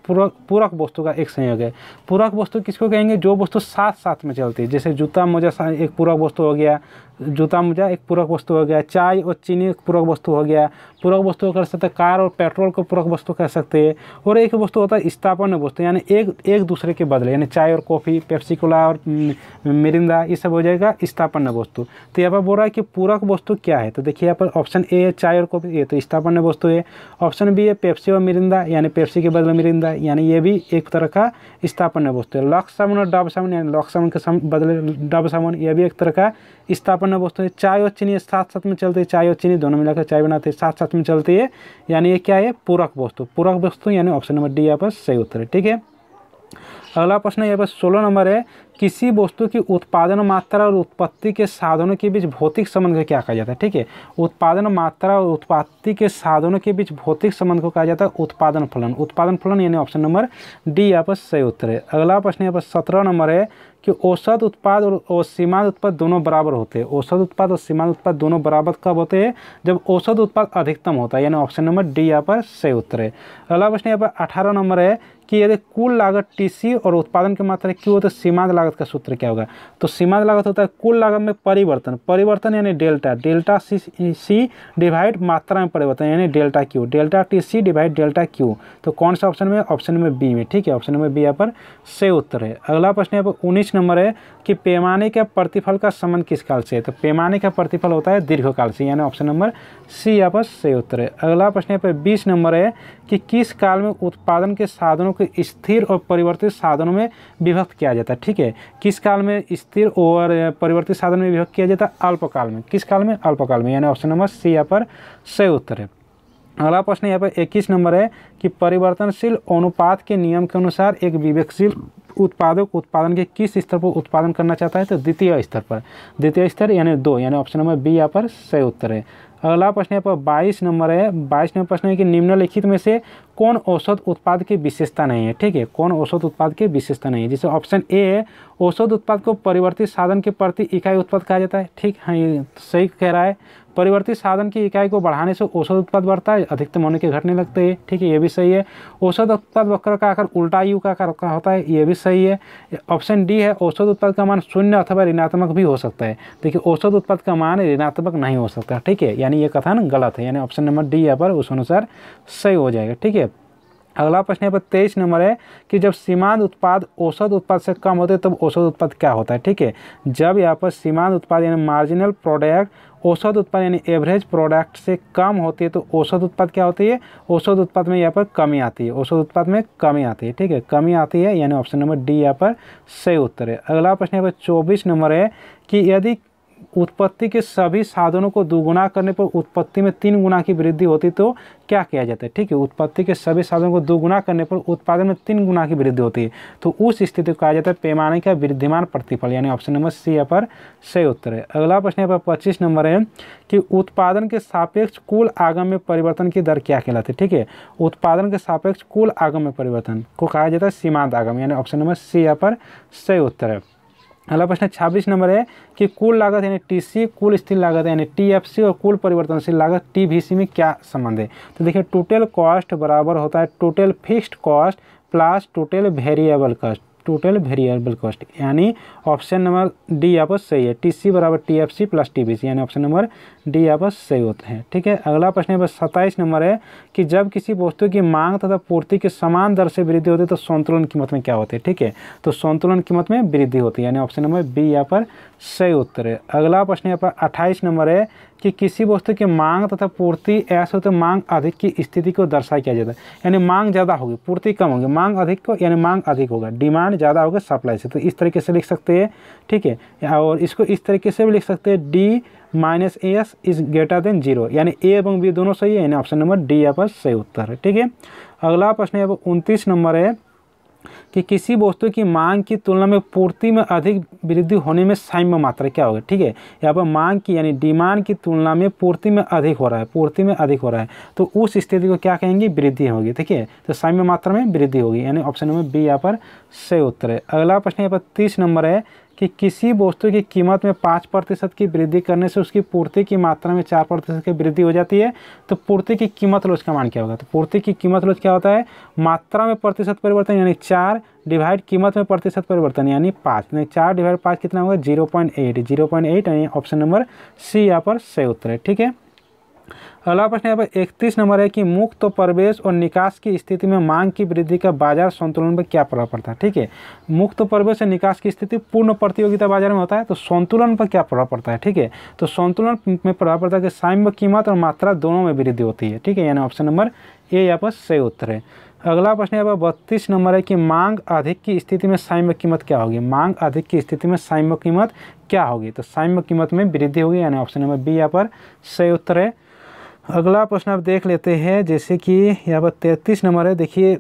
[SPEAKER 1] पूरक वस्तु का एक संयोग है? पूरक वस्तु किसको कहेंगे? जो वस्तु साथ साथ में चलती है। जैसे जूता मोजा एक पूरक वस्तु हो गया, जूता मोजा एक पूरक वस्तु हो गया, चाय और चीनी एक पूरक वस्तु हो गया। पूरक वस्तु कर सकते हैं, कार और पेट्रोल को पूरक वस्तु कह सकते हैं। और एक वस्तु होता है स्थापन वस्तु, यानी एक दूसरे के बदले, यानी चाय और कॉफ़ी, पेप्सी कोला और मिरिंदा, ये सब हो जाएगा स्थापन वस्तु। तो यहाँ पर बोल रहा है कि पूरक वस्तु क्या है? तो देखिए यहाँ पर ऑप्शन ए है चाय और कॉफ़ी, ये तो स्थापन वस्तु है। ऑप्शन बी है पेप्सी और मिरिंदा, यानी पेप्सी के बदले मिरिंदा, यानी ये भी एक तरह का स्थापन वस्तु है। लक्स साबुन और डब साबुन, यानी लक्स साबुन के बदले डब साबुन, यह भी एक तरह का स्थापन वस्तु है। चाय और चीनी साथ साथ में चलती है, चाय और चीनी दोनों मिलाकर चाय बनाते हैं, साथ साथ में चलती है, यानी ये क्या है? पूरक वस्तु। पूरक वस्तु यानी ऑप्शन नंबर डी यहाँ पर सही उत्तर है। ठीक है, अगला प्रश्न यहाँ पर 16 नंबर है, किसी वस्तु की उत्पादन मात्रा और उत्पत्ति के साधनों के बीच भौतिक संबंध को क्या कहा जाता है? ठीक है, उत्पादन मात्रा और उत्पत्ति के साधनों के बीच भौतिक संबंध को कहा जाता है उत्पादन फलन। उत्पादन फलन यानी ऑप्शन नंबर डी यहाँ पर सही उत्तर है। अगला प्रश्न यहाँ पर 17 नंबर है कि औसत उत्पाद और सीमांत उत्पाद दोनों बराबर होते हैं। औसत उत्पाद और सीमांत उत्पाद दोनों बराबर कब होते हैं? जब औसत उत्पाद अधिकतम होता है, यानी ऑप्शन नंबर डी यहाँ पर सही उत्तर है। अगला प्रश्न यहाँ पर 18 नंबर है कि यदि कुल लागत टीसी और उत्पादन की मात्रा क्यों हो तो सीमांत लागत का सूत्र क्या होगा? तो सीमांत लागत होता है कुल लागत में परिवर्तन यानी डेल्टा सी डिवाइड मात्रा में परिवर्तन यानी delta Q, delta T C divide delta Q. तो कौन सा ऑप्शन में? ऑप्शन नंबर बी में। ठीक है, ऑप्शन नंबर बी यहाँ पर सही उत्तर है। अगला प्रश्न यहाँ पर 19 नंबर है कि पैमाने के प्रतिफल का संबंध किस काल से है? तो पैमाने का प्रतिफल होता है दीर्घकाल से, यानी ऑप्शन नंबर सी यहाँ पर सही उत्तर है। अगला प्रश्न यहाँ पर 20 नंबर है कि किस काल में उत्पादन के साधनों को स्थिर और परिवर्तित साधनों में विभक्त किया जाता है? ठीक है, किस काल में स्थिर और परिवर्तित साधन में विभक्त किया जाता है? अल्पकाल में। किस काल में? अल्पकाल में, यानी ऑप्शन नंबर सी यहाँ पर सही उत्तर है। अगला प्रश्न यहाँ पर 21 नंबर है कि परिवर्तनशील अनुपात के नियम के अनुसार एक विवेकशील उत्पादक उत्पादन के किस स्तर पर उत्पादन करना चाहता है? तो द्वितीय स्तर पर। द्वितीय स्तर यानी 2, यानी ऑप्शन नंबर बी यहाँ पर सही उत्तर है। अगला प्रश्न यहाँ पर 22 नंबर है। 22 नंबर प्रश्न है कि निम्नलिखित में से कौन औसत उत्पाद की विशेषता नहीं है? ठीक है, कौन औसत उत्पाद की विशेषता नहीं है? जैसे ऑप्शन ए है औसत उत्पाद को परिवर्तित साधन के प्रति इकाई उत्पाद कहा जाता है। ठीक, हाँ ये सही कह रहा है। परिवर्तित साधन की इकाई को बढ़ाने से औसत उत्पाद बढ़ता है, अधिकतम होने के घटने लगते हैं। ठीक है, ये भी सही है। औसत उत्पाद वक्र का आकार उल्टा यू का आकार का होता है, ये भी सही है। ऑप्शन डी है औसत उत्पाद का मान शून्य अथवा ऋणात्मक भी हो सकता है। देखिए औसत उत्पाद का मान ऋणात्मक नहीं हो सकता। ठीक है, यानी ये कथन गलत है, यानी ऑप्शन नंबर डी यहाँ पर उस अनुसार सही हो जाएगा। ठीक है, अगला प्रश्न यहाँ पर 23 नंबर है कि जब सीमांत उत्पाद औसत उत्पाद से कम होते हैं तब औसत उत्पाद क्या होता है? ठीक है, जब यहाँ पर सीमांत उत्पाद यानी मार्जिनल प्रोडक्ट औसत उत्पाद यानी एवरेज प्रोडक्ट से कम होती है तो औसत उत्पाद क्या होती है? औसत उत्पाद में यहाँ पर कमी आती है, औसत उत्पाद में कमी आती है। ठीक है, कमी आती है, यानी ऑप्शन नंबर डी यहाँ पर सही उत्तर है। अगला प्रश्न यहाँ पर 24 नंबर है कि यदि उत्पत्ति के सभी साधनों को दुगुना करने पर उत्पत्ति में 3 गुना की वृद्धि होती तो क्या किया जाता है? ठीक है, उत्पत्ति के सभी साधनों को दुगुना करने पर उत्पादन में 3 गुना की वृद्धि होती है तो उस स्थिति को कहा जाता है पैमाने का वृद्धिमान प्रतिफल, यानी ऑप्शन नंबर सी यहाँ पर सही उत्तर है। अगला प्रश्न यहाँ पर 25 नंबर है कि उत्पादन के सापेक्ष कुल आगम में परिवर्तन की दर क्या कहलाती है? ठीक है, उत्पादन के सापेक्ष कुल आगम में परिवर्तन को कहा जाता है सीमांत आगम, यानी ऑप्शन नंबर सी यहाँ पर सही उत्तर है। अगला प्रश्न 26 नंबर है कि कुल लागत यानी टीसी, कुल स्थिर लागत यानी टीएफसी और कुल परिवर्तनशील लागत टीवीसी में क्या संबंध है? तो देखिए टोटल कॉस्ट बराबर होता है total fixed cost plus total variable cost, total variable cost, यानी ऑप्शन नंबर डी यहाँ पर सही है। टीसी बराबर टीएफसी प्लस टीवीसी, यानी ऑप्शन नंबर डी यहाँ पर सही होता है। ठीक है, अगला प्रश्न यहाँ पर 27 नंबर है कि जब किसी वस्तु की मांग तथा पूर्ति के समान दर से वृद्धि होती है तो संतुलन कीमत में क्या होती है? ठीक है, तो संतुलन कीमत में वृद्धि होती है, यानी ऑप्शन नंबर बी यहाँ पर सही उत्तर है। अगला प्रश्न यहाँ पर 28 नंबर है कि किसी वस्तु की मांग तथा पूर्ति ऐसे हो तो मांग अधिक की स्थिति को दर्शाया किया जाता है। यानी मांग ज़्यादा होगी, पूर्ति कम होगी, मांग अधिक को यानी मांग अधिक होगा, डिमांड ज़्यादा होगा सप्लाई से। तो इस तरीके से लिख सकते हैं, ठीक है। और इसको इस तरीके से भी लिख सकते हैं, D minus S is greater than 0, यानी ए एवं बी दोनों सही है, यानी ऑप्शन नंबर डी यहाँ पर सही उत्तर है, ठीक है। अगला प्रश्न यहाँ पर 29 नंबर है कि किसी वस्तु की मांग की तुलना में पूर्ति में अधिक वृद्धि होने में साम्य मात्रा क्या होगा, ठीक है। यहाँ पर मांग की यानी डिमांड की तुलना में पूर्ति में अधिक हो रहा है, पूर्ति में अधिक हो रहा है, तो उस स्थिति को क्या कहेंगे, वृद्धि होगी, ठीक है। तो साम्य मात्रा में वृद्धि होगी, यानी ऑप्शन नंबर बी यहाँ पर सही उत्तर है। अगला प्रश्न यहाँ पर 30 नंबर है कि किसी वस्तु की कीमत में 5% की वृद्धि करने से उसकी पूर्ति की मात्रा में 4% की वृद्धि हो जाती है, तो पूर्ति की कीमत लोच का मान क्या होगा। तो पूर्ति की कीमत लोच क्या होता है, मात्रा में प्रतिशत परिवर्तन यानी 4 डिवाइड कीमत में प्रतिशत परिवर्तन यानी 5, यानी 4 डिवाइड 5 कितना होगा, 0.8, 0.8 यानी ऑप्शन नंबर सी यहाँ पर सही उत्तर है, ठीक है। अगला प्रश्न यहाँ पर 31 नंबर है कि मुक्त प्रवेश और निकास की स्थिति में मांग की वृद्धि का बाजार संतुलन पर क्या प्रभाव पड़ता है, ठीक है। मुक्त प्रवेश और निकास की स्थिति पूर्ण प्रतियोगिता बाजार में होता है, तो संतुलन पर क्या प्रभाव पड़ता है, ठीक है। तो संतुलन में प्रभाव पड़ता है कि साम्य कीमत और मात्रा दोनों में वृद्धि होती है, ठीक है, यानी ऑप्शन नंबर ए यहाँ पर सही उत्तर है। अगला प्रश्न यहाँ पर 32 नंबर है कि मांग अधिक की स्थिति में साम्य कीमत क्या होगी, मांग अधिक की स्थिति में साम्य कीमत क्या होगी, तो साम्य कीमत में वृद्धि होगी, यानी ऑप्शन नंबर बी यहाँ पर सही उत्तर है। अगला प्रश्न आप देख लेते हैं, जैसे कि यहाँ पर 33 नंबर है, देखिए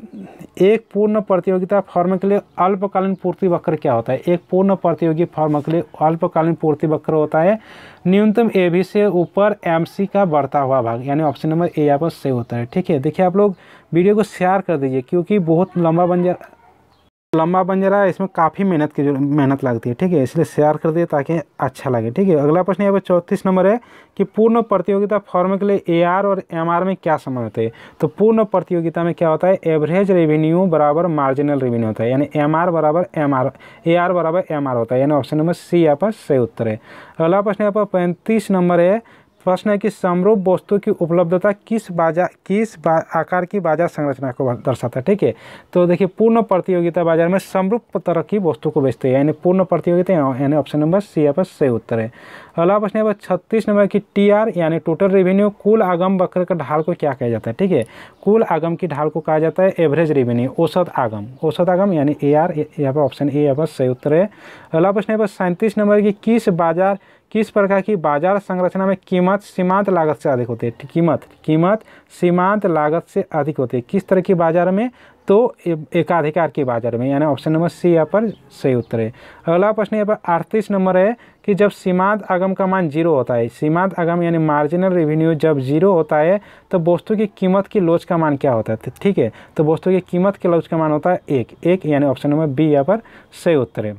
[SPEAKER 1] एक पूर्ण प्रतियोगिता फर्म के लिए अल्पकालीन पूर्ति वक्र क्या होता है। एक पूर्ण प्रतियोगी फर्म के लिए अल्पकालीन पूर्ति वक्र होता है न्यूनतम एबी से ऊपर एमसी का बढ़ता हुआ भाग, यानी ऑप्शन नंबर ए यहाँ पर सही होता है, ठीक है। देखिए आप लोग वीडियो को शेयर कर दीजिए, क्योंकि बहुत लंबा बन जा रहा है, इसमें काफ़ी मेहनत लगती है, ठीक है, इसलिए शेयर कर दिए ताकि अच्छा लगे, ठीक है। अगला प्रश्न यहाँ पर 34 नंबर है कि पूर्ण प्रतियोगिता फर्म के लिए एआर और एमआर में क्या संबंध होते हैं। तो पूर्ण प्रतियोगिता में क्या होता है, एवरेज रेवेन्यू बराबर मार्जिनल रेवेन्यू होता है, यानी एमआर बराबर एमआर, एआर बराबर एमआर होता है, यानी ऑप्शन नंबर सी यहाँ पर सही उत्तर है। अगला प्रश्न यहाँ पर 35 नंबर है, प्रश्न है कि समरूप वस्तु की उपलब्धता किस आकार की बाजार संरचना को दर्शाता है, ठीक है। तो देखिए पूर्ण प्रतियोगिता बाजार में समरूप तरह की वस्तु को बेचते हैं, यानी पूर्ण प्रतियोगिता, यानी ऑप्शन नंबर सी यहाँ पर सही उत्तर है। अगला प्रश्न है 36 नंबर की टीआर यानी टोटल रेवेन्यू कुल आगम वक्र का ढाल को क्या कहा जाता है, ठीक है। कुल आगम की ढाल को कहा जाता है एवरेज रेवेन्यू, औसत आगम यानी एआर, यहाँ पर ऑप्शन ए यहाँ पर सही उत्तर है। अगला प्रश्न है 37 नंबर की किस प्रकार की बाजार संरचना में कीमत सीमांत लागत से अधिक होती है, कीमत सीमांत लागत से अधिक होती है, किस तरह की बाजार में, तो एकाधिकार की बाजार में, यानी ऑप्शन नंबर सी यहाँ पर सही उत्तर है। अगला प्रश्न यहाँ पर 38 नंबर है कि जब सीमांत आगम का मान 0 होता है, सीमांत आगम यानी मार्जिनल रेवेन्यू जब 0 होता है तो वस्तु की कीमत की लोच का मान क्या होता है, ठीक है। तो वस्तु की कीमत की लोच का मान होता है 1, यानी ऑप्शन नंबर बी यहाँ पर सही उत्तर है।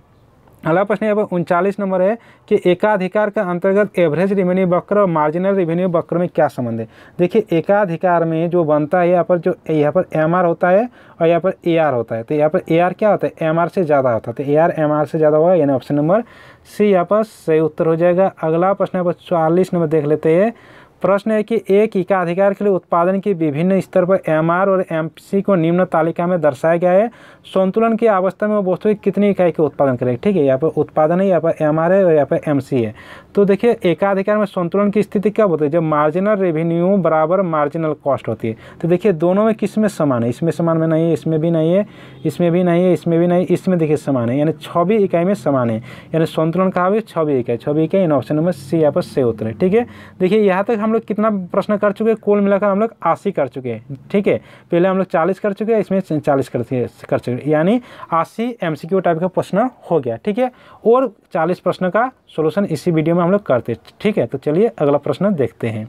[SPEAKER 1] अगला प्रश्न यहाँ पर 39 नंबर है कि एकाधिकार का अंतर्गत एवरेज रेवेन्यू वक्र और मार्जिनल रेवेन्यू वक्र में क्या संबंध है। देखिए एकाधिकार में जो बनता है यहाँ पर एमआर होता है और यहाँ पर एआर होता है, तो यहाँ पर एआर क्या होता है, एमआर से ज़्यादा होता है, तो एआर एमआर से ज़्यादा होगा, यानी ऑप्शन नंबर सी यहाँ पर सही उत्तर हो जाएगा। अगला प्रश्न यहाँ पर 44 नंबर देख लेते हैं। प्रश्न है कि एक एकाधिकार के लिए उत्पादन के विभिन्न स्तर पर एमआर और एमसी को निम्न तालिका में दर्शाया गया है। संतुलन की अवस्था में वो वस्तु की कितनी इकाई के उत्पादन करेगी, ठीक है। यहाँ पर उत्पादन है, यहाँ पर एमआर है और यहाँ पर एमसी है। तो देखिए एकाधिकार में संतुलन की स्थिति कब होती है, जब मार्जिनल रेवेन्यू बराबर मार्जिनल कॉस्ट होती है। तो देखिए दोनों में किस में समान है, इसमें समान में नहीं है, इसमें भी नहीं है, इसमें भी नहीं है, इसमें भी नहीं, इसमें देखिए समान है, यानी 6वीं इकाई में समान है, यानी संतुलन कहा हुआ 6वीं इकाई, यानी ऑप्शन नंबर सी यहाँ पर सही उत्तर है, ठीक है। देखिए यहाँ तक हम लोग कितना प्रश्न कर चुके हैं, कुल मिलाकर हम लोग 80 कर चुके हैं, ठीक है। पहले हम लोग 40 कर चुके हैं, इसमें 40 कर चुके हैं, यानी 80 एमसीक्यू टाइप का प्रश्न हो गया, ठीक है। और 40 प्रश्न का सॉल्यूशन इसी वीडियो में हम लोग करते हैं, ठीक है। तो चलिए अगला प्रश्न देखते हैं।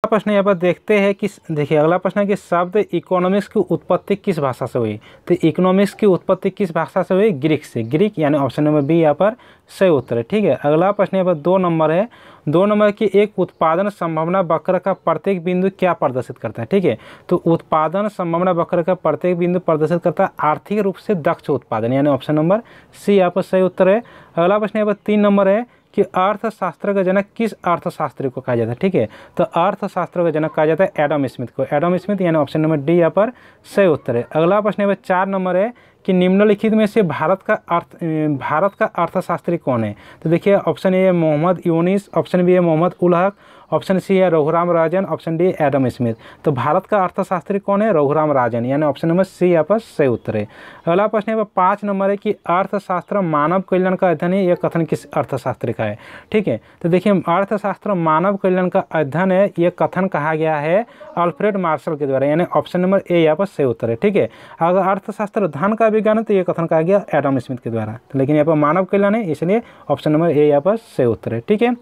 [SPEAKER 1] अगला प्रश्न यहाँ पर देखते हैं कि देखिए अगला प्रश्न है कि शब्द इकोनॉमिक्स की उत्पत्ति किस भाषा से हुई। तो इकोनॉमिक्स की उत्पत्ति किस भाषा से हुई, ग्रीक से, ग्रीक, यानी ऑप्शन नंबर बी यहाँ पर सही उत्तर है, ठीक है। अगला प्रश्न यहाँ पर 2 नंबर है, 2 नंबर की एक उत्पादन संभावना वक्र का प्रत्येक बिंदु क्या प्रदर्शित करता है, ठीक है। तो उत्पादन संभावना वक्र का प्रत्येक बिंदु प्रदर्शित करता है आर्थिक रूप से दक्ष उत्पादन, यानी ऑप्शन नंबर सी यहाँ पर सही उत्तर है। अगला प्रश्न यहाँ पर 3 नंबर है कि अर्थशास्त्र का जनक किस अर्थशास्त्री को कहा जाता है, ठीक है। तो अर्थशास्त्र का जनक कहा जाता है एडम स्मिथ को, एडम स्मिथ, यानी ऑप्शन नंबर डी यहाँ पर सही उत्तर है। अगला प्रश्न यहाँ पर 4 नंबर है कि निम्नलिखित में से भारत का अर्थशास्त्री कौन है। तो देखिए ऑप्शन ए है मोहम्मद यूनिस, ऑप्शन बी है मोहम्मद उल हक, ऑप्शन सी है Raghuram Rajan, option D Adam Smith. तो भारत का अर्थशास्त्री कौन है? रघुराम राजन, यानी ऑप्शन नंबर सी यहाँ पर सही उत्तर है। अगला प्रश्न यहाँ पर 5 नंबर है कि अर्थशास्त्र मानव कल्याण का अध्ययन है, यह कथन किस अर्थशास्त्री का है? ठीक है, तो देखिए अर्थशास्त्र मानव कल्याण का अध्ययन है, यह कथन कहा गया है अल्फ्रेड मार्शल के द्वारा, यानी ऑप्शन नंबर ए यहाँ पर सही उत्तर है। ठीक है, अगर अर्थशास्त्र धन का विज्ञान है तो यह कथन कहा गया एडम स्मिथ के द्वारा, लेकिन यहाँ पर मानव कल्याण है इसलिए ऑप्शन नंबर ए यहाँ पर सही उत्तर है। ठीक है,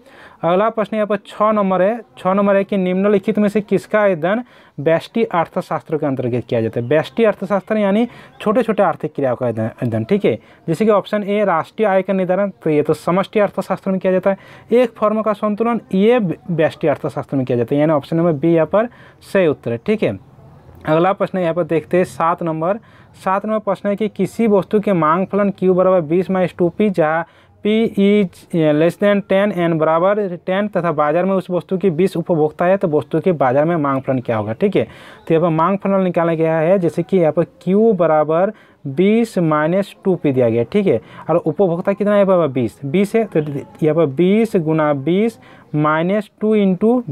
[SPEAKER 1] अगला प्रश्न यहाँ पर 6 नंबर है। 6 नंबर है कि निम्नलिखित में से किसका अध्ययन व्यष्टि अर्थशास्त्र के अंतर्गत किया जाता है? व्यष्टि अर्थशास्त्र यानी छोटे छोटे आर्थिक क्रियाओं का अध्ययन। ठीक है, जैसे कि ऑप्शन ए राष्ट्रीय आय का निर्धारण, तो ये तो समष्टि अर्थशास्त्र में किया जाता है। एक फर्म का संतुलन, ये व्यष्टि अर्थशास्त्र में किया जाता है, यानी ऑप्शन नंबर बी यहाँ पर सही उत्तर है। ठीक है, अगला प्रश्न यहाँ पर देखते हैं 7 नंबर। 7 नंबर प्रश्न है कि किसी वस्तु के मांग फलन Q बराबर 20/2P जहाँ P is less than 10 N बराबर 10 तथा बाजार में उस वस्तु की 20 उपभोक्ता है तो वस्तु के बाजार में मांग फलन क्या होगा? ठीक है, तो यहाँ पर मांग फलन निकाला गया है, जैसे कि यहाँ पर Q बराबर 20-2P दिया गया। ठीक है, और उपभोक्ता कितना है? यहाँ पर 20 है, तो यहाँ पर 20 गुना 20 माइनस 2 इंटू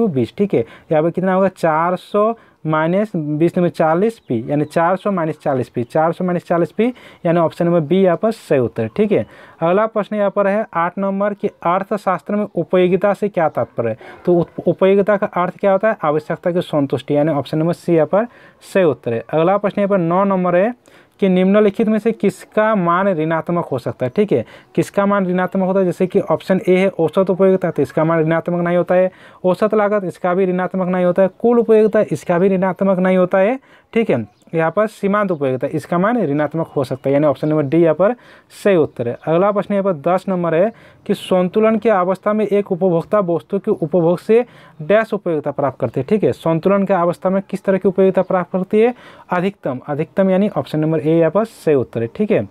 [SPEAKER 1] 20। ठीक है, यहाँ पर कितना होगा? 400 माइनस 20 में 40P, यानी 400 माइनस 40P, 400 माइनस 40P, यानी ऑप्शन नंबर बी यहाँ पर सही उत्तर है। ठीक है, अगला प्रश्न यहाँ पर है 8 नंबर कि अर्थशास्त्र में उपयोगिता से क्या तात्पर्य है? तो उपयोगिता का अर्थ क्या होता है? आवश्यकता की संतुष्टि, यानी ऑप्शन नंबर सी यहाँ पर सही उत्तर है। अगला प्रश्न यहाँ पर 9 नंबर है कि निम्नलिखित में से किसका मान ऋणात्मक हो सकता है? ठीक है, किसका मान ऋणात्मक होता है? जैसे कि ऑप्शन ए है औसत उपयोगिता, तो इसका मान ऋणात्मक नहीं होता है। औसत लागत, इसका भी ऋणात्मक नहीं होता है। कुल उपयोगिता, इसका भी ऋणात्मक नहीं होता है। ठीक है, यहाँ पर सीमांत उपयोगिता, इसका मान ऋणात्मक हो सकता है, यानी ऑप्शन नंबर डी यहाँ पर सही उत्तर है। अगला प्रश्न यहाँ पर 10 नंबर है कि संतुलन की अवस्था में एक उपभोक्ता वस्तु के उपभोग से डैश उपयोगिता प्राप्त करती है। ठीक है, संतुलन की अवस्था में किस तरह की उपयोगिता प्राप्त करती है? अधिकतम, यानी ऑप्शन नंबर ए यहाँ पर सही उत्तर है। ठीक है,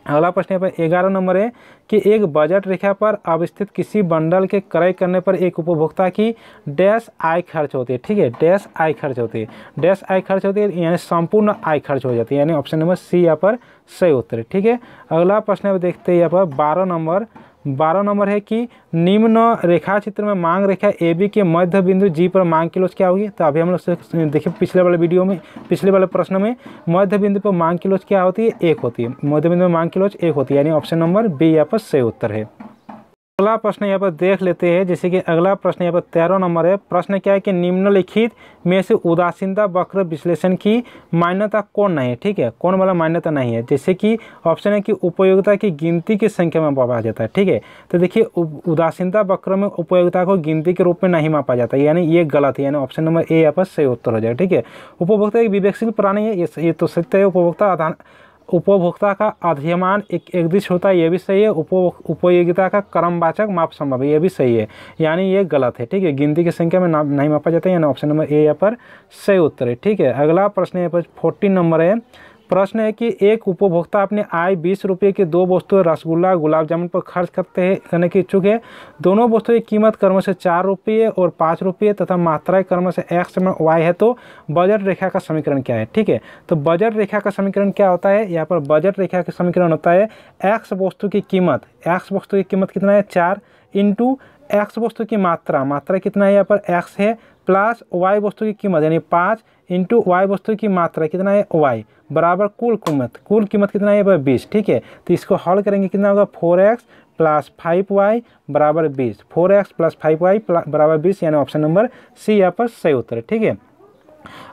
[SPEAKER 1] अगला प्रश्न यहाँ पर 11 नंबर है कि एक बजट रेखा पर अवस्थित किसी बंडल के क्रय करने पर एक उपभोक्ता की डैश आय खर्च होती है। ठीक है, डैश आय खर्च होती है, डैश आय खर्च होती है, यानी संपूर्ण आय खर्च हो जाती है, यानी ऑप्शन नंबर सी यहाँ पर सही उत्तर है। ठीक है, अगला प्रश्न यहाँ देखते हैं यहाँ पर 12 नंबर है कि निम्न रेखा चित्र में मांग रेखा ए बी के मध्य बिंदु जी पर मांग की लोच क्या होगी? तो अभी हम लोग देखिए पिछले वाले प्रश्न में मध्य बिंदु पर मांग की लोच क्या होती है? 1 होती है। मध्य बिंदु में मांग की लोच 1 होती है, यानी ऑप्शन नंबर बी यहाँ पर सही उत्तर है। अगला प्रश्न यहाँ पर देख लेते हैं, जैसे कि अगला प्रश्न यहाँ पर 13 नंबर है। प्रश्न क्या है कि निम्नलिखित में से उदासीनता वक्र विश्लेषण की मान्यता कौन नहीं है? ठीक है, कौन वाला मान्यता नहीं है? जैसे कि ऑप्शन है कि उपयोगिता की गिनती की संख्या में मापा जाता है। ठीक है, तो देखिए उदासीनता वक्र में उपयोगिता को गिनती के रूप में नहीं मापा जाता है, यानी ये गलत है, यानी ऑप्शन नंबर ए यहाँ पर सही उत्तर हो जाएगा। ठीक है, उपभोक्ता एक विवेकशील प्राणी है, ये तो सत्य है। उपभोक्ता का अधिमान एक दिश होता है, ये भी सही है। उपयोगिता का क्रमवाचक माप संभव है, ये भी सही है, यानी ये गलत है। ठीक है, गिनती की संख्या में नहीं मापा जाता है, यानी ऑप्शन नंबर ए यहाँ पर सही उत्तर है। ठीक है, अगला प्रश्न यहाँ पर 14 नंबर है। प्रश्न है कि एक उपभोक्ता अपने आय 20 रुपये की 2 वस्तुएं रसगुल्ला गुलाब जामुन पर खर्च करने की इच्छुक है। दोनों वस्तुओं की कीमत क्रमशः 4 रुपये और 5 रुपये तथा मात्राएं क्रमशः एक्स में वाई है, तो बजट रेखा का समीकरण क्या है? ठीक है, तो बजट रेखा का समीकरण क्या होता है? यहाँ पर बजट रेखा का समीकरण होता है एक्स वस्तु की कीमत कितना है? 4 इंटू एक्स वस्तु की मात्रा कितना है? यहाँ पर एक्स है, प्लस वाई वस्तु की कीमत यानी 5 इंटू वाई वस्तु की मात्रा कितना है? वाई बराबर कुल कीमत कितना है? 20। ठीक है, तो इसको हल करेंगे कितना होगा? 4x प्लस 5y बराबर 20, 4x प्लस 5y बराबर 20, यानी ऑप्शन नंबर सी यहाँ पर सही उत्तर है। ठीक है,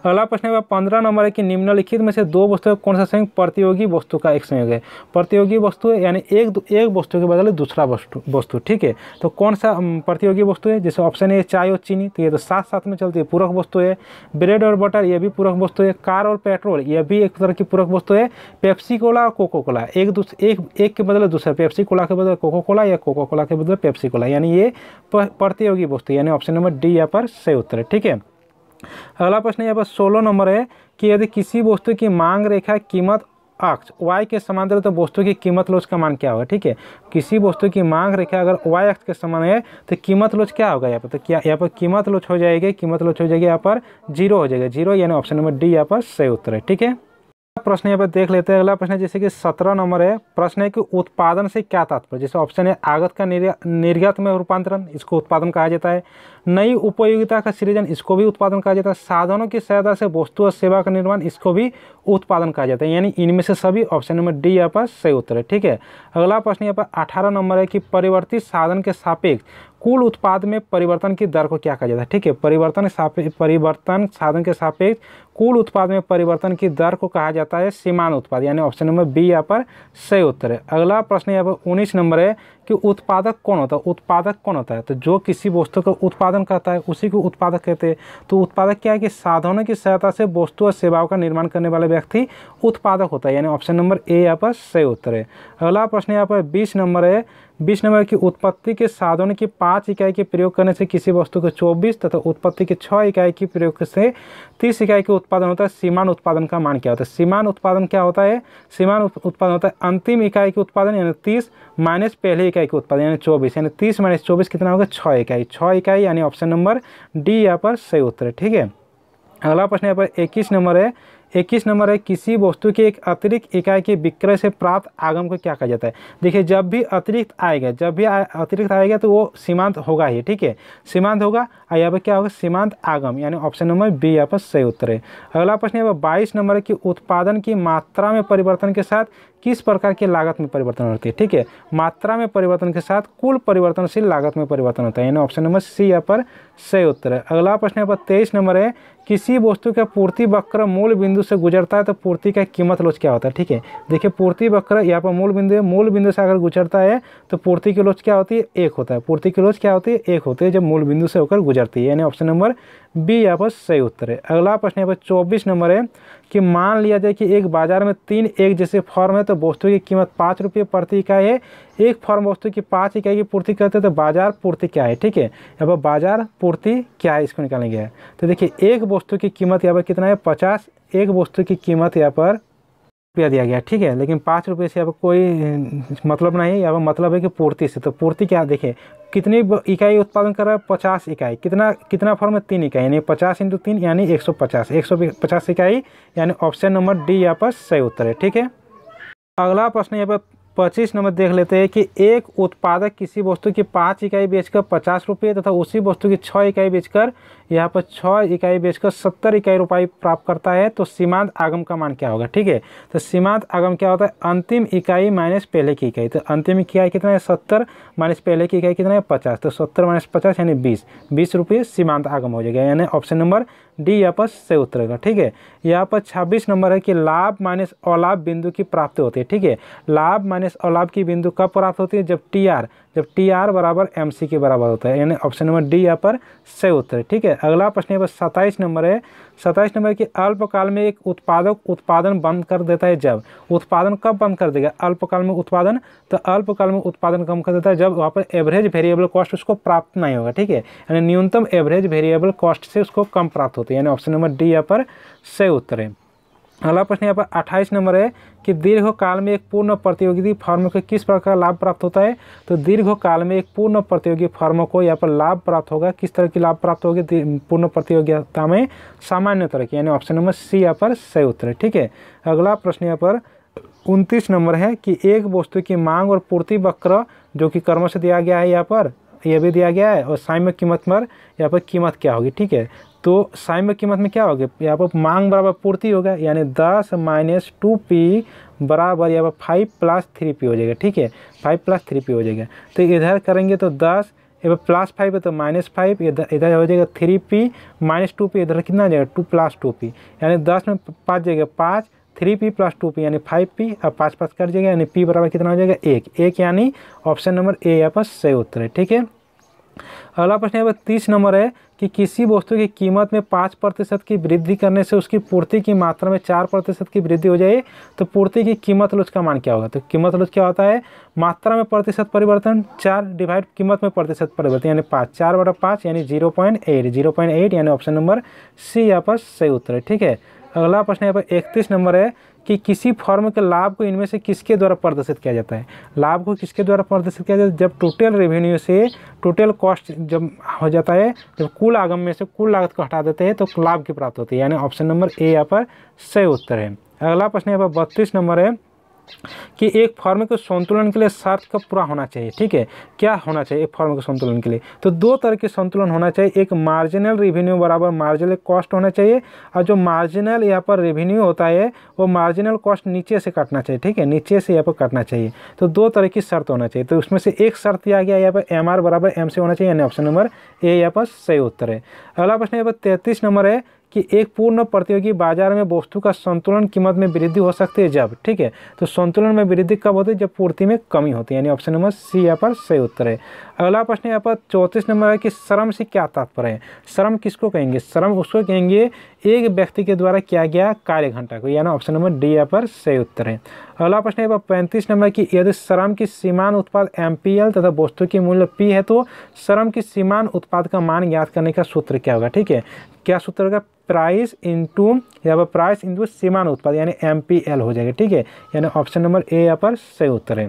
[SPEAKER 1] अगला प्रश्न है 15 नंबर है कि निम्नलिखित में से 2 वस्तु कौन सा संयोग प्रतियोगी वस्तु का एक संयोग है? प्रतियोगी वस्तु है, यानी एक वस्तु के बदले दूसरा वस्तु। ठीक है, तो कौन सा प्रतियोगी वस्तु है? जैसे ऑप्शन है चाय और चीनी, तो ये तो साथ साथ में चलती है, पूरक वस्तु है। ब्रेड और बटर, ये भी पूरक वस्तु है। कार और पेट्रोल, ये भी एक तरह की पूरक वस्तु है। पेप्सी कोला और कोको कोला, एक के बदले दूसरा, पेप्सी कोला के बदले कोको कोला या कोको कोला के बदले पेप्सी कोला, यानी ये प्रतियोगी वस्तु, यानी ऑप्शन नंबर डी यहाँ पर सही उत्तर है। ठीक है, अगला प्रश्न यहाँ पर 16 नंबर है कि यदि किसी वस्तु की मांग रेखा कीमत अक्ष y के समांतर तो वस्तु की कीमत लोच का मान क्या होगा? ठीक है, किसी वस्तु की मांग रेखा अगर y अक्ष के समान है तो कीमत लोच क्या होगा? यहाँ पर तो क्या यहाँ पर कीमत लोच हो जाएगी यहाँ पर 0 हो जाएगा, 0, यानी ऑप्शन नंबर डी यहाँ पर सही उत्तर है। ठीक है, प्रश्न यहाँ पर देख लेते हैं। अगला प्रश्न है जैसे कि 17 नंबर है। प्रश्न है कि उत्पादन से क्या तात्पर्य। जैसे ऑप्शन है आगत का निर्गत में रूपांतरण, इसको उत्पादन कहा जाता है। नई उपयोगिता का सृजन, इसको भी उत्पादन कहा जाता है। साधनों की सहायता से वस्तु और सेवा का निर्माण, इसको भी उत्पादन कहा जाता है। यानी इनमें से सभी ऑप्शन नंबर डी यहाँ पर सही उत्तर है। ठीक है, अगला प्रश्न यहाँ पर 18 नंबर है कि परिवर्तित साधन के सापेक्ष कुल उत्पाद में परिवर्तन की दर को क्या कहा जाता है। ठीक है, परिवर्तन साधन के सापेक्ष कुल उत्पाद में परिवर्तन की दर को कहा जाता है सीमांत उत्पाद, यानी ऑप्शन नंबर बी यहाँ पर सही उत्तर है। अगला प्रश्न यहाँ पर 19 नंबर है कि उत्पादक कौन होता है। उत्पादक कौन होता है, तो जो किसी वस्तु का उत्पादन करता है उसी को उत्पादक कहते हैं। तो उत्पादक क्या है कि साधनों की सहायता से वस्तु और सेवाओं का निर्माण करने वाला व्यक्ति उत्पादक होता है, यानी ऑप्शन नंबर ए यहाँ पर सही उत्तर है। अगला प्रश्न यहाँ पर 20 नंबर है। 20 नंबर की उत्पत्ति के साधनों की 5 इकाई के प्रयोग करने से किसी वस्तु को 24 तथा उत्पत्ति के 6 इकाई के प्रयोग से 30 इकाई के उत्पादन होता है। सीमांत उत्पादन का मान क्या होता है। सीमांत उत्पादन क्या होता है। सीमांत उत्पादन होता है अंतिम इकाई के उत्पादन यानी 30 माइनस पहले इकाई के उत्पादन यानी 24, यानी 30 माइनस 24 कितना होगा 6 इकाई। 6 इकाई यानी ऑप्शन नंबर डी यहाँ पर सही उत्तर है। ठीक है, अगला प्रश्न यहाँ पर 21 नंबर है। 21 नंबर है किसी वस्तु के एक अतिरिक्त इकाई के विक्रय से प्राप्त आगम को क्या कहा जाता है। देखिए जब भी अतिरिक्त आएगा तो वो सीमांत होगा ही। ठीक है, सीमांत होगा और यहाँ पर क्या होगा सीमांत आगम, यानी ऑप्शन नंबर बी यहाँ पर सही उत्तर है। अगला प्रश्न यहाँ पर 22 नंबर है कि उत्पादन की मात्रा में परिवर्तन के साथ किस प्रकार की लागत में परिवर्तन होती है। ठीक है, मात्रा में परिवर्तन के साथ कुल परिवर्तनशील लागत में परिवर्तन होता है, यानी ऑप्शन नंबर सी यहाँ पर सही उत्तर है। अगला प्रश्न यहाँ पर 23 नंबर है किसी वस्तु का पूर्ति वक्र मूल बिंदु से गुजरता है तो पूर्ति का कीमत लोच क्या होता है। ठीक है, देखिए पूर्ति वक्र यहाँ पर मूल बिंदु है, मूल बिंदु से अगर गुजरता है तो पूर्ति की लोच क्या होती है 1 होता है। पूर्ति की लोच क्या होती है 1 होती है जब मूल बिंदु से होकर गुजरती है, यानी ऑप्शन नंबर बी यहाँ पर सही उत्तर है। अगला प्रश्न यहाँ पर 24 नंबर है कि मान लिया जाए कि एक बाजार में 3 एक जैसे फॉर्म है तो वस्तु की कीमत 5 रुपये प्रति इकाई है। एक फॉर्म वस्तु की 5 इकाई की पूर्ति करते हैं तो बाजार पूर्ति क्या है। ठीक है, यहाँ पर बाजार पूर्ति क्या है इसको निकालने गया है। तो देखिए एक वस्तु की कीमत यहाँ पर कितना है 50। एक वस्तु की कीमत यहाँ पर रुपया दिया गया। ठीक है, लेकिन 5 रुपये से यहाँ पर कोई मतलब नहीं, यहाँ पर मतलब है कि पूर्ति से। तो पूर्ति क्या देखिए कितनी इकाई उत्पादन कर रहा है 50 इकाई। कितना फॉर्म है 3 इकाई, यानी 50 × 3 यानी 150 इकाई, यानी ऑप्शन नंबर डी यहाँ पर सही उत्तर है। ठीक है, अगला प्रश्न यहाँ पर 25 नंबर देख लेते हैं कि एक उत्पादक किसी वस्तु की 5 इकाई बेचकर 50 रुपये तथा उसी वस्तु की 6 इकाई बेचकर यहाँ पर 6 इकाई बेचकर 70 इकाई रुपये प्राप्त करता है तो सीमांत आगम का मान क्या होगा। ठीक है, तो सीमांत आगम क्या होता है अंतिम इकाई माइनस पहले की इकाई। तो अंतिम इकाई कितना है 70 माइनस पहले की इकाई कितना है 50, तो 70 माइनस 50 यानी 20 रुपये सीमांत आगम हो जाएगा, यानी ऑप्शन नंबर डी यहाँ पर सही उत्तर होगा। ठीक है, यहाँ पर 26 नंबर है कि लाभ माइनस अलाभ बिंदु की प्राप्ति होती है। ठीक है, लाभ माइनस अलाभ की बिंदु कब प्राप्त होती है जब टी आर बराबर एम सी के बराबर होता है, यानी ऑप्शन नंबर डी यहाँ पर सही उत्तर है। ठीक है, अगला प्रश्न यहाँ पर 27 नंबर है। 27 नंबर की अल्पकाल में एक उत्पादक उत्पादन बंद कर देता है जब। उत्पादन कब बंद कर देगा अल्पकाल में उत्पादन, तो अल्पकाल में उत्पादन कम कर देता है जब वहाँ पर एवरेज वेरिएबल कॉस्ट उसको प्राप्त नहीं होगा। ठीक है, यानी न्यूनतम एवरेज वेरिएबल कॉस्ट से उसको कम प्राप्त होती है, यानी ऑप्शन नंबर डी यहाँ पर सही उत्तर है। अगला प्रश्न यहाँ पर 28 नंबर है कि दीर्घकाल में एक पूर्ण प्रतियोगी फर्म को किस प्रकार लाभ प्राप्त होता है। तो दीर्घकाल में एक पूर्ण प्रतियोगी फर्म को यहाँ पर लाभ प्राप्त होगा। किस तरह की लाभ प्राप्त होगी पूर्ण प्रतियोगिता में सामान्य तरह की, यानी ऑप्शन नंबर सी यहाँ पर सही उत्तर है। ठीक है, अगला प्रश्न यहाँ पर 29 नंबर है कि एक वस्तु की मांग और पूर्ति वक्र जो कि कर्म से दिया गया है, यहाँ पर यह भी दिया गया है, और साम्य कीमत पर यहाँ पर कीमत क्या होगी। ठीक है, तो साम्य कीमत में क्या होगा यहाँ पर मांग बराबर पूर्ति होगा, यानी 10 माइनस 2p बराबर यहाँ पर 5 प्लस 3p हो जाएगा। ठीक है, 5 प्लस 3p हो जाएगा। तो इधर करेंगे तो 10 यहाँ पर प्लस 5 है तो माइनस 5, इधर हो जाएगा 3p माइनस 2p, इधर कितना आ जाएगा 2 प्लस 2p, यानी 10 में 5 जाएगा 5, 3p प्लस 2p यानी 5p, अब 5 प्लस कर जाएगा यानी p बराबर कितना हो जाएगा 1, यानी ऑप्शन नंबर ए यहाँ पर सही उत्तर है। ठीक है, अगला प्रश्न यहाँ पर 30 नंबर है कि किसी वस्तु की कीमत में 5% की वृद्धि करने से उसकी पूर्ति की मात्रा में 4% की वृद्धि हो जाए तो पूर्ति की कीमत लोच का मान क्या होगा। तो कीमत लोच क्या होता है मात्रा में प्रतिशत परिवर्तन 4 डिवाइड कीमत में प्रतिशत परिवर्तन यानी 5, 4/5 यानी 0.8 यानी ऑप्शन नंबर सी यहाँ पर सही उत्तर है। ठीक है, अगला प्रश्न यहाँ पर 31 नंबर है कि किसी फर्म के लाभ को इनमें से किसके द्वारा प्रदर्शित किया जाता है। लाभ को किसके द्वारा प्रदर्शित किया जाता है जब टोटल रेवेन्यू से टोटल कॉस्ट जब हो जाता है, जब कुल आगम में से कुल लागत को हटा देते हैं तो लाभ की प्राप्त होती है, यानी ऑप्शन नंबर ए यहाँ पर सही उत्तर है। अगला प्रश्न यहाँ पर 32 नंबर है कि एक फर्म के संतुलन के लिए शर्त कब पूरा होना चाहिए। ठीक है, क्या होना चाहिए एक फर्म के संतुलन के लिए? तो दो तरह के संतुलन होना चाहिए, एक मार्जिनल रेवेन्यू बराबर मार्जिनल कॉस्ट होना चाहिए, और जो मार्जिनल यहाँ पर रेवेन्यू होता है वो मार्जिनल कॉस्ट नीचे से काटना चाहिए। ठीक है, नीचे से यहाँ पर काटना चाहिए। तो दो तरह की शर्त होना चाहिए, तो उसमें से एक शर्त दिया गया यहाँ पर MR बराबर MC होना चाहिए, यानी ऑप्शन नंबर ए यहाँ पर सही उत्तर है। अगला प्रश्न यहाँ पर 33 नंबर है कि एक पूर्ण प्रतियोगी बाजार में वस्तु का संतुलन कीमत में वृद्धि हो सकती है जब। ठीक है, तो संतुलन में वृद्धि कब होती है? जब पूर्ति में कमी होती है, यानी ऑप्शन नंबर सी यहाँ पर सही उत्तर है। अगला प्रश्न यहाँ पर 34 नंबर है कि श्रम से क्या तात्पर्य है? श्रम किसको कहेंगे? श्रम उसको कहेंगे एक व्यक्ति के द्वारा किया गया कार्य घंटा को, यानी ऑप्शन नंबर डी यहाँ पर सही उत्तर है। अगला प्रश्न यहाँ पर 35 नंबर की यदि श्रम की सीमांत उत्पाद MPL तथा वस्तु की मूल्य P है तो श्रम की सीमांत उत्पाद का मान ज्ञात करने का सूत्र क्या होगा? ठीक है, क्या सूत्र होगा? प्राइस इंटू यहाँ पर प्राइस इंटू सीमांत उत्पाद, यानी MPL हो जाएगा। ठीक है, यानी ऑप्शन नंबर ए यहाँ पर सही उत्तर है।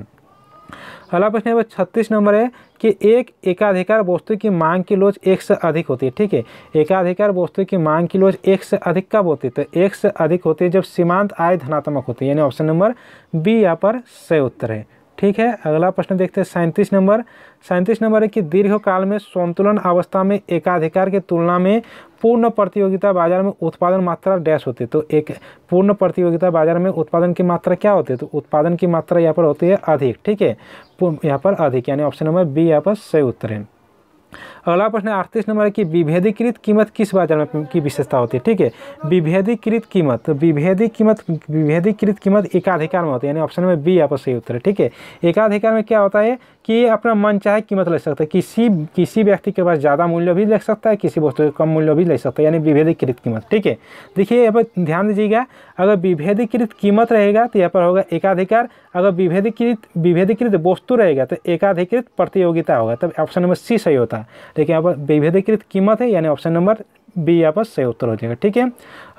[SPEAKER 1] अगला प्रश्न यहाँ पर 36 नंबर है कि एक एकाधिकार वस्तु की मांग की लोच एक से अधिक होती है। ठीक है, एकाधिकार वस्तु की मांग की लोच एक से अधिक कब होती है? तो एक से अधिक होती है जब सीमांत आय धनात्मक होती है, यानी ऑप्शन नंबर बी यहाँ पर सही उत्तर है। ठीक है, अगला प्रश्न देखते हैं 37 नंबर। 37 नंबर है कि दीर्घकाल में संतुलन अवस्था में एकाधिकार की तुलना में पूर्ण प्रतियोगिता बाजार में उत्पादन मात्रा डैश होती है। तो एक पूर्ण प्रतियोगिता बाजार में उत्पादन की मात्रा क्या होती है? तो उत्पादन की मात्रा यहाँ पर होती है अधिक। ठीक है, यहाँ पर अधिक, यानी ऑप्शन नंबर बी यहाँ पर सही उत्तर है। अगला प्रश्न 38 नंबर है कि विभेदीकृत कीमत किस बाजार में की विशेषता होती है? ठीक है, विभेदीकृत कीमत, विभेदीकृत कीमत एकाधिकार में होती है, यानी ऑप्शन नंबर बी यहाँ पर सही उत्तर है। ठीक है, एकाधिकार में क्या होता है कि ये अपना मन चाहे कीमत ले सकता है, किसी व्यक्ति के पास ज़्यादा मूल्य भी ले सकता है, किसी वस्तु के कम मूल्य भी ले सकता है, यानी विभेदीकृत कीमत। ठीक है, देखिए यहाँ पर ध्यान दीजिएगा, अगर विभेदीकृत कीमत रहेगा तो यहाँ पर होगा एकाधिकार, अगर विभेदीकृत वस्तु रहेगा तो एकाधिकृत प्रतियोगिता होगा, तब ऑप्शन नंबर सी सही होता है। देखिए यहाँ पर विभेदीकृत कीमत है, यानी ऑप्शन नंबर बी यहाँ पर सही उत्तर हो जाएगा। ठीक है,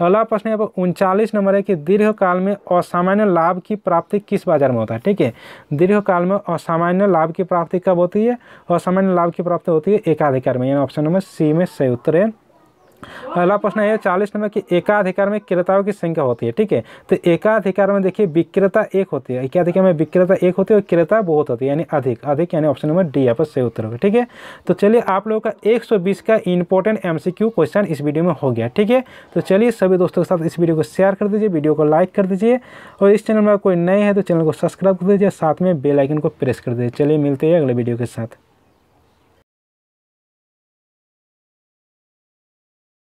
[SPEAKER 1] अगला प्रश्न यहाँ पर 39 नंबर है कि दीर्घकाल में असामान्य लाभ की प्राप्ति किस बाजार में होता है? ठीक है, दीर्घकाल में असामान्य लाभ की प्राप्ति कब होती है? असामान्य लाभ की प्राप्ति होती है एकाधिकार में, यानी ऑप्शन नंबर सी में सही उत्तर है। अगला प्रश्न है 40 नंबर कि एकाधिकार में क्रेताओं की संख्या होती है। ठीक है, तो एकाधिकार में देखिए विक्रेता एक होती है, एकाधिकार में विक्रेता एक होती है और क्रेता बहुत होती है, यानी अधिक, यानी ऑप्शन नंबर डी यहाँ पर सही उत्तर होगा। ठीक है, तो चलिए आप लोगों का 120 का इंपॉर्टेंट MCQ क्वेश्चन इस वीडियो में हो गया। ठीक है, तो चलिए सभी दोस्तों के साथ इस वीडियो को शेयर कर दीजिए, वीडियो को लाइक कर दीजिए, और इस चैनल में कोई नए हैं तो चैनल को सब्सक्राइब कर दीजिए, साथ में बेल आइकन को प्रेस कर दीजिए। चलिए मिलते हैं अगले वीडियो के साथ।